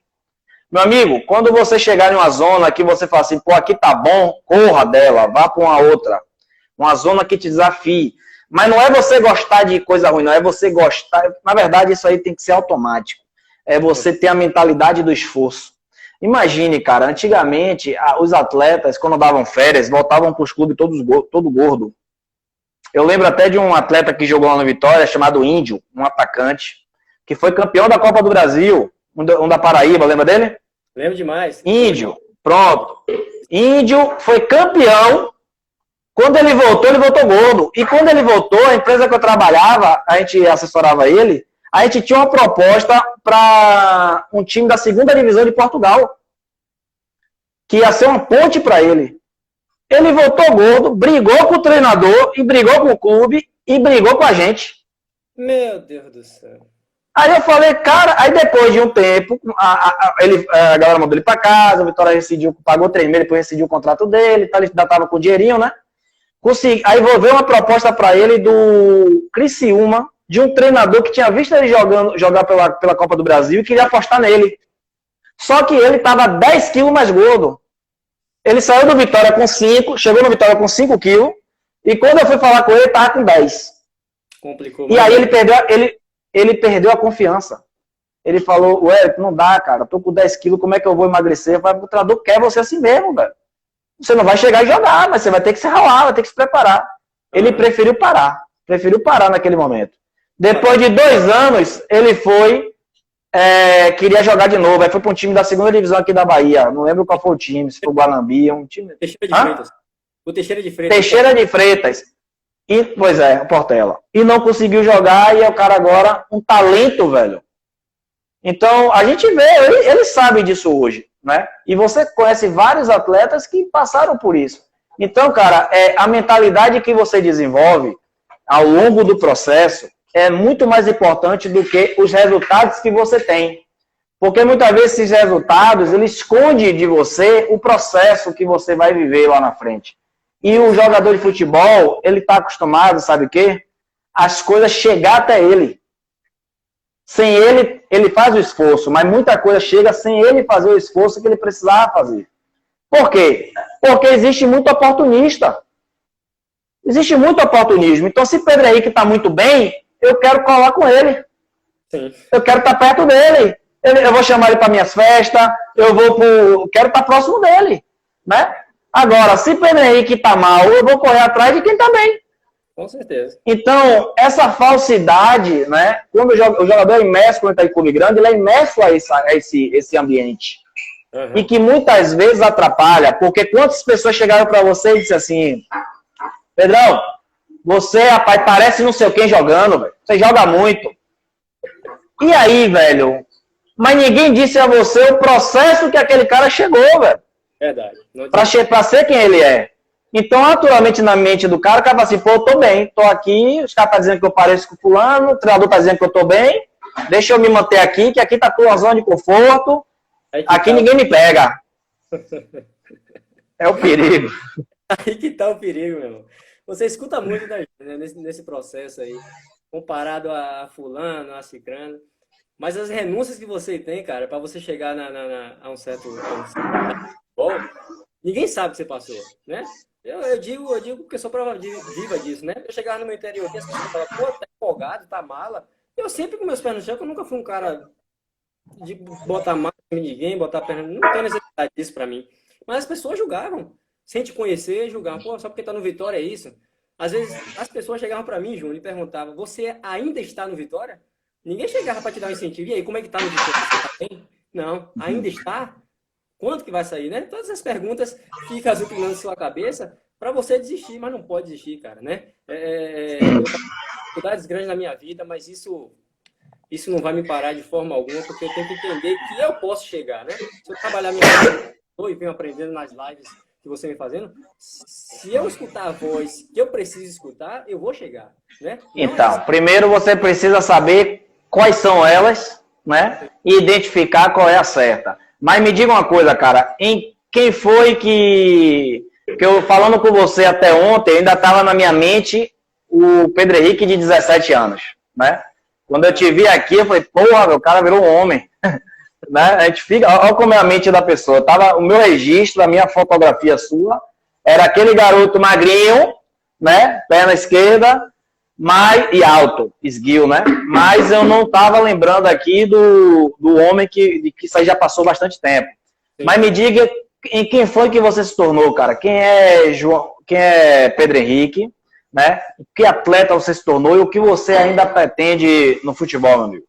Meu amigo, quando você chegar em uma zona que você fala assim, pô, aqui tá bom, corra dela, vá para uma outra. Uma zona que te desafie. Mas não é você gostar de coisa ruim, não é você gostar. Na verdade, isso aí tem que ser automático. É você ter a mentalidade do esforço. Imagine, cara, antigamente, os atletas, quando davam férias, voltavam para os clubes todo gordo. Eu lembro até de um atleta que jogou lá no Vitória, chamado Índio, um atacante, que foi campeão da Copa do Brasil, um da Paraíba, lembra dele? Lembro demais. Índio, pronto. Índio foi campeão. Quando ele voltou gordo. E quando ele voltou, a empresa que eu trabalhava, a gente assessorava ele, a gente tinha uma proposta para um time da segunda divisão de Portugal, que ia ser uma ponte para ele. Ele voltou gordo, brigou com o treinador, e brigou com o clube, e brigou com a gente. Meu Deus do céu. Aí eu falei, cara, aí depois de um tempo, a galera mandou ele para casa, o Vitória rescindiu, pagou 3 meses, depois rescindiu o contrato dele, ele ainda estava com dinheirinho, né? Aí vou ver uma proposta para ele do Criciúma, de um treinador que tinha visto ele jogar pela Copa do Brasil e queria apostar nele. Só que ele estava 10 quilos mais gordo. Ele saiu do Vitória com 5, chegou no Vitória com 5 quilos, e quando eu fui falar com ele, ele estava com 10. Complicou. E aí ele perdeu a confiança. Ele falou, ué, não dá, cara, eu tô com 10 quilos, como é que eu vou emagrecer? Eu falei, o treinador quer você assim mesmo, velho. Você não vai chegar e jogar, mas você vai ter que se ralar, vai ter que se preparar. Ele preferiu parar naquele momento. Depois de 2 anos, ele queria jogar de novo, aí foi para um time da segunda divisão aqui da Bahia, não lembro qual foi o time, se foi o Guanambi, um time... Teixeira de Freitas. O Teixeira de Freitas. Teixeira de Freitas. E, pois é, o Portela. E não conseguiu jogar, e é o cara agora um talento, velho. Então, a gente vê, ele sabe disso hoje, né? E você conhece vários atletas que passaram por isso. Então, cara, a mentalidade que você desenvolve ao longo do processo é muito mais importante do que os resultados que você tem. Porque muitas vezes esses resultados, ele esconde de você o processo que você vai viver lá na frente. E o jogador de futebol, ele está acostumado, sabe o quê? As coisas chegar até ele. Sem ele, ele faz o esforço, mas muita coisa chega sem ele fazer o esforço que ele precisava fazer. Por quê? Porque existe muito oportunista. Existe muito oportunismo. Então, se Pedro Henrique está muito bem, eu quero colar com ele. Sim. Eu quero estar perto dele. Eu vou chamar ele para minhas festas. Quero estar próximo dele. Né? Agora, se Pedro Henrique está mal, eu vou correr atrás de quem está bem. Com certeza. Então, essa falsidade, né? Quando o jogador é imerso, quando está em clube grande, ele é imerso a esse ambiente. Uhum. E que muitas vezes atrapalha, porque quantas pessoas chegaram para você e disseram assim, Pedrão, você, rapaz, parece não sei quem jogando, velho. Você joga muito. E aí, velho? Mas ninguém disse a você o processo que aquele cara chegou, velho. Verdade. Pra ser quem ele é. Então, naturalmente, na mente do cara, o cara fala assim, pô, eu tô bem, tô aqui, os caras estão dizendo que eu pareço com o fulano, o treinador tá dizendo que eu tô bem, deixa eu me manter aqui, que aqui tá tua zona de conforto, aqui ninguém me pega. É o perigo. Aí que tá o perigo, meu irmão. Você escuta muito da gente, né, nesse processo aí, comparado a fulano, a cicrano. Mas as renúncias que você tem, cara, para você chegar a um certo bom, ninguém sabe o que você passou, né? Eu digo porque sou prova viva disso, né? Eu chegava no meu interior aqui, as pessoas falavam, pô, tá empolgado, tá mala. Eu sempre com meus pés no chão, que eu nunca fui um cara de botar mais em ninguém, botar a perna. Não tem necessidade disso pra mim. Mas as pessoas julgavam. Sem te conhecer, julgavam. Pô, só porque tá no Vitória é isso. Às vezes as pessoas chegavam pra mim, Júnior, e perguntavam: você ainda está no Vitória? Ninguém chegava pra te dar um incentivo. E aí, como é que tá no Vitória? Você tá bem? Não, ainda está? Quanto que vai sair, né? Todas as perguntas ficam azucrinando na sua cabeça para você desistir, mas não pode desistir, cara, né? Eu passei dificuldades grandes na minha vida, mas isso não vai me parar de forma alguma, porque eu tenho que entender que eu posso chegar, né? Se eu trabalhar minha vida e venho aprendendo nas lives que você vem fazendo, se eu escutar a voz que eu preciso escutar, eu vou chegar, né? Então, primeiro você precisa saber quais são elas, né? E identificar qual é a certa. Mas me diga uma coisa, cara, em quem foi que eu, falando com você até ontem, ainda estava na minha mente o Pedro Henrique de 17 anos, né? Quando eu te vi aqui, eu falei, porra, o cara virou um homem. Né? A gente fica, olha como é a mente da pessoa. Tava, o meu registro, a minha fotografia sua, era aquele garoto magrinho, né? Perna esquerda, e alto, esguio, né? Mas eu não estava lembrando aqui do homem que isso aí já passou bastante tempo. Sim. Mas me diga em quem foi que você se tornou, cara? Quem é Pedro Henrique, né? Que atleta você se tornou e o que você ainda pretende no futebol, meu amigo?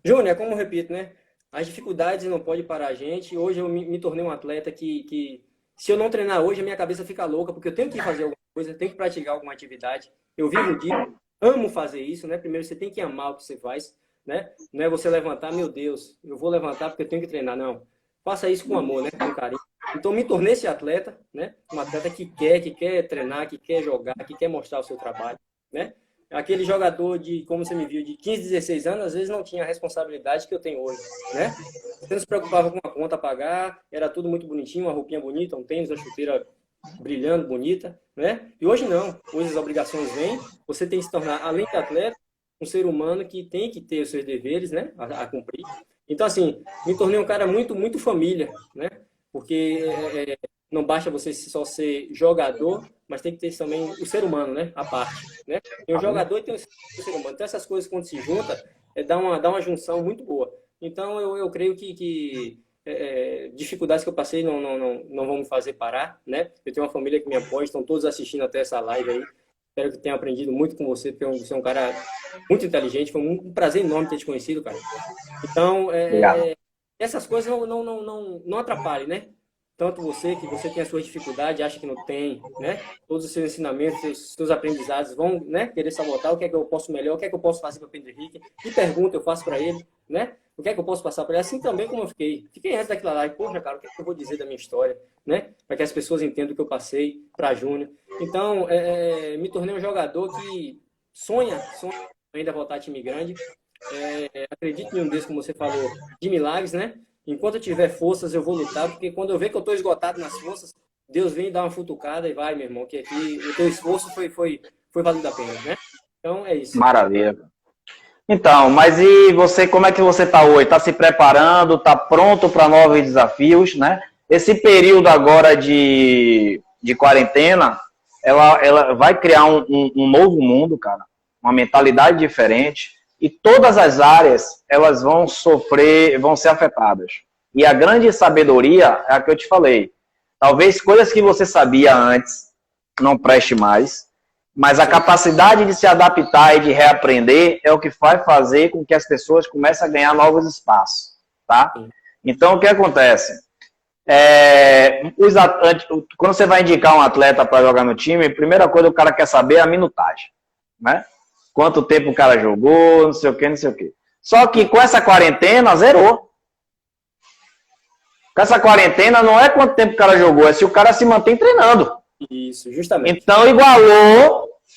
Júnior, é como eu repito, né? As dificuldades não podem parar a gente. Hoje eu me tornei um atleta que, se eu não treinar hoje, a minha cabeça fica louca, porque eu tenho que fazer alguma coisa, tenho que praticar alguma atividade. Eu vivo disso, amo fazer isso, né? Primeiro você tem que amar o que você faz, né? Não é você levantar, meu Deus, eu vou levantar porque eu tenho que treinar, não. Faça isso com amor, né? Com carinho. Então me tornei esse atleta, né? Um atleta que quer treinar, que quer jogar, que quer mostrar o seu trabalho, né? Aquele jogador de, como você me viu, de 15, 16 anos, às vezes não tinha a responsabilidade que eu tenho hoje, né? Você não se preocupava com a conta a pagar, era tudo muito bonitinho, uma roupinha bonita, um tênis, uma chuteira brilhando, bonita, né? E hoje não. Hoje as obrigações vêm, você tem que se tornar, além de atleta, um ser humano que tem que ter os seus deveres, né? A cumprir. Então, assim, me tornei um cara muito, muito família, né? Porque não basta você só ser jogador, mas tem que ter também o ser humano, né? A parte, né? Tem o jogador e tem o ser humano. Então, essas coisas, quando se juntam, dá uma junção muito boa. Então, eu creio que dificuldades que eu passei não vão me fazer parar, né? Eu tenho uma família que me apoia, estão todos assistindo até essa live aí. Espero que tenha aprendido muito com você, porque você é um cara muito inteligente. Foi um prazer enorme ter te conhecido, cara. Então, essas coisas não atrapalhem, né? Tanto você, que você tem as suas dificuldades, acha que não tem, né? Todos os seus ensinamentos, os seus aprendizados vão, né, querer sabotar. O que é que eu posso melhor? O que é que eu posso fazer para o Pedro Henrique? Que pergunta eu faço para ele, né? O que é que eu posso passar para ele? Assim também como eu fiquei. Fiquei antes daquela live. Poxa, cara, o que é que eu vou dizer da minha história, né? Para que as pessoas entendam o que eu passei para Júnior. Então, me tornei um jogador que sonha ainda voltar a time grande. Acredito em um Deus, como você falou, de milagres, né? Enquanto eu tiver forças, eu vou lutar, porque quando eu ver que eu estou esgotado nas forças, Deus vem dar uma futucada e vai, meu irmão, que aqui o teu esforço foi valido a pena, né? Então, é isso. Maravilha. Então, mas e você, como é que você está hoje? Está se preparando? Está pronto para novos desafios, né? Esse período agora de quarentena, ela vai criar um novo mundo, cara. Uma mentalidade diferente. E todas as áreas, elas vão ser afetadas. E a grande sabedoria é a que eu te falei. Talvez coisas que você sabia antes não preste mais, mas a capacidade de se adaptar e de reaprender é o que vai fazer com que as pessoas comecem a ganhar novos espaços, tá? Então, o que acontece? Quando você vai indicar um atleta para jogar no time, a primeira coisa que o cara quer saber é a minutagem, né? Quanto tempo o cara jogou, não sei o que, não sei o que. Só que com essa quarentena, zerou. Com essa quarentena não é quanto tempo o cara jogou, é se o cara se mantém treinando. Isso, justamente. Então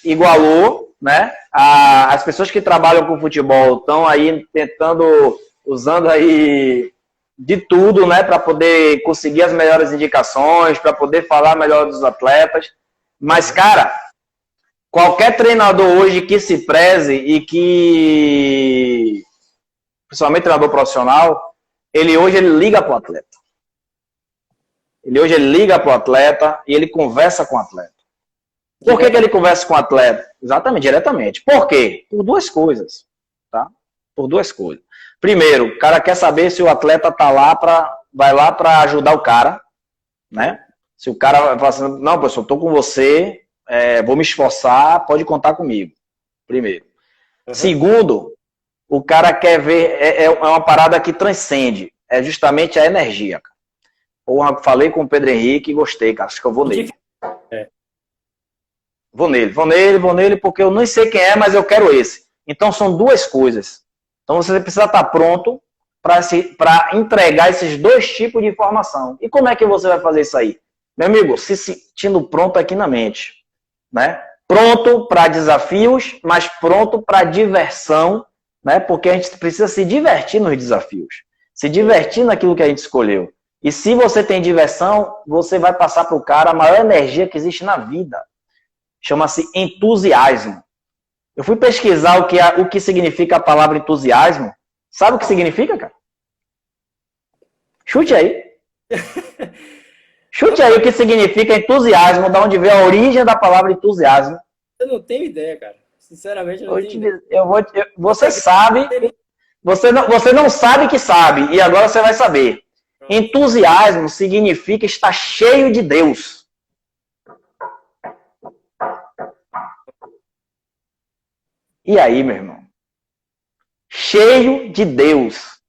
igualou, né? As pessoas que trabalham com futebol estão aí usando aí de tudo, né? Para poder conseguir as melhores indicações, para poder falar melhor dos atletas. Mas, cara, qualquer treinador hoje que se preze e que, principalmente treinador profissional, ele liga para o atleta. Ele liga para o atleta e ele conversa com o atleta. Por que ele conversa com o atleta? Exatamente, diretamente. Por quê? Por duas coisas. Tá? Por duas coisas. Primeiro, o cara quer saber se o atleta vai lá para ajudar o cara, né? Se o cara vai falar assim, não, professor, eu tô com você, vou me esforçar, pode contar comigo. Primeiro. Segundo, o cara quer ver, é uma parada que transcende, é justamente a energia, cara. Porra, falei com o Pedro Henrique e gostei, cara, acho que eu vou nele. Vou nele, porque eu nem sei quem é, mas eu quero esse. Então são duas coisas. Então você precisa estar pronto para entregar esses dois tipos de informação. E como é que você vai fazer isso aí? Meu amigo, se sentindo pronto aqui na mente, né? Pronto para desafios, mas pronto para diversão, né? Porque a gente precisa se divertir nos desafios, se divertir naquilo que a gente escolheu. E se você tem diversão, você vai passar para o cara a maior energia que existe na vida. Chama-se entusiasmo. Eu fui pesquisar o que significa a palavra entusiasmo. Sabe o que significa, cara? Chute aí. Chute aí o que significa entusiasmo, de onde veio a origem da palavra entusiasmo. Eu não tenho ideia, cara. Sinceramente, eu não tenho ideia. Você sabe, você não sabe que sabe, e agora você vai saber. Entusiasmo significa estar cheio de Deus. E aí, meu irmão? Cheio de Deus.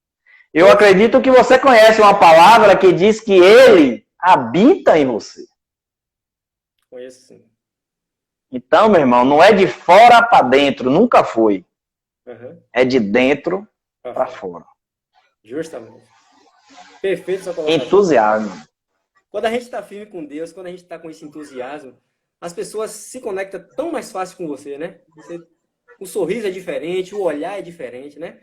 Eu acredito que você conhece uma palavra que diz que Ele habita em você. Conheço sim. Então, meu irmão, não é de fora para dentro, nunca foi. É de dentro para fora. Justamente. Perfeito essa colocação. Entusiasmo. Quando a gente está firme com Deus, quando a gente está com esse entusiasmo, as pessoas se conectam tão mais fácil com você, né? O sorriso é diferente, o olhar é diferente, né?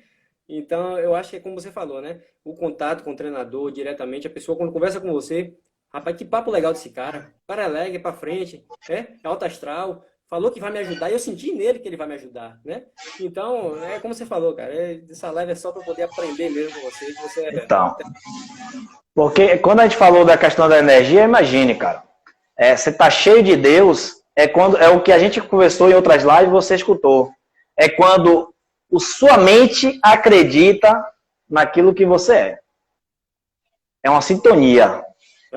Então, eu acho que é como você falou, né? O contato com o treinador diretamente, a pessoa quando conversa com você, rapaz, que papo legal desse cara. O cara é alegre, é pra frente, é alto astral, falou que vai me ajudar e eu senti nele que ele vai me ajudar, né? Então, é como você falou, cara, essa live é só para poder aprender mesmo com você. Então, porque quando a gente falou da questão da energia, imagine, cara, você tá cheio de Deus, é o que a gente conversou em outras lives, você escutou. É quando sua mente acredita naquilo que você é. É uma sintonia.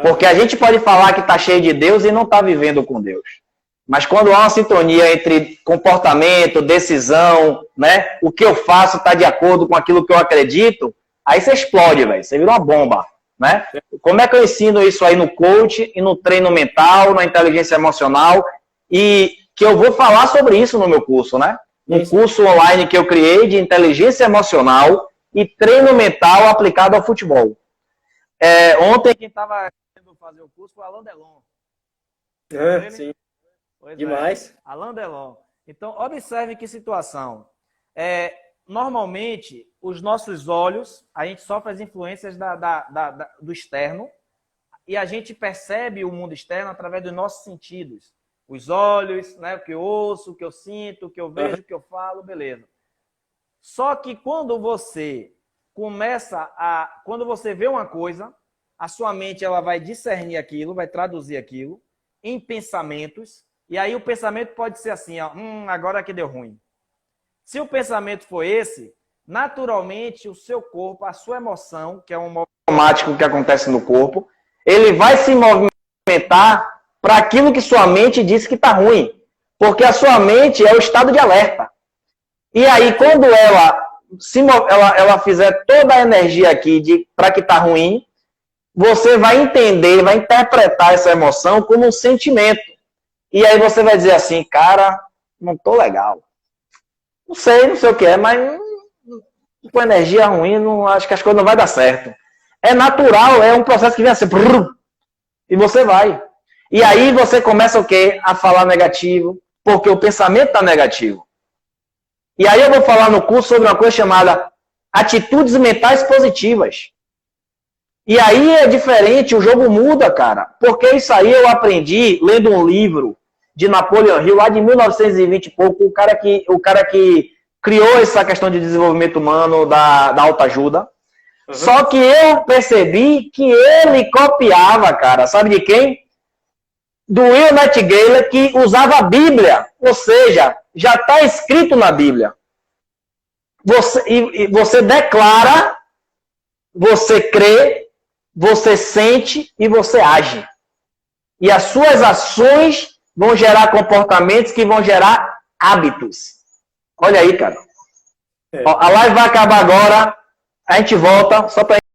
Porque a gente pode falar que está cheio de Deus e não está vivendo com Deus. Mas quando há uma sintonia entre comportamento, decisão, né? O que eu faço está de acordo com aquilo que eu acredito, aí você explode, velho. Você vira uma bomba, né? Como é que eu ensino isso aí no coach e no treino mental, na inteligência emocional? E que eu vou falar sobre isso no meu curso, né? Um curso online que eu criei de inteligência emocional e treino mental aplicado ao futebol. Ontem quem estava querendo fazer o curso foi o Alain Delon. Sim. Pois demais. Alain Delon. Então, observe que situação. Normalmente, os nossos olhos, a gente sofre as influências do externo e a gente percebe o mundo externo através dos nossos sentidos. Os olhos, né, o que eu ouço, o que eu sinto, o que eu vejo, o que eu falo, beleza. Só que quando você quando você vê uma coisa, a sua mente ela vai discernir aquilo, vai traduzir aquilo em pensamentos, e aí o pensamento pode ser assim, ó, agora que deu ruim. Se o pensamento for esse, naturalmente o seu corpo, a sua emoção, que é um movimento automático que acontece no corpo, ele vai se movimentar para aquilo que sua mente disse que está ruim. Porque a sua mente é o estado de alerta. E aí, quando ela fizer toda a energia aqui para que está ruim, você vai entender, vai interpretar essa emoção como um sentimento. E aí você vai dizer assim, cara, não tô legal. Não sei o que é, mas com energia ruim, acho que as coisas não vai dar certo. É natural, é um processo que vem assim, e você vai. E aí você começa o quê? A falar negativo, porque o pensamento está negativo. E aí eu vou falar no curso sobre uma coisa chamada atitudes mentais positivas. E aí é diferente, o jogo muda, cara. Porque isso aí eu aprendi lendo um livro de Napoleon Hill, lá de 1920 e pouco, o cara que criou essa questão de desenvolvimento humano da autoajuda. Só que eu percebi que ele copiava, cara, sabe de quem? Do Will Nightingale, que usava a Bíblia, ou seja, já está escrito na Bíblia. você declara, você crê, você sente e você age. E as suas ações vão gerar comportamentos que vão gerar hábitos. Olha aí, cara. A live vai acabar agora. A gente volta só para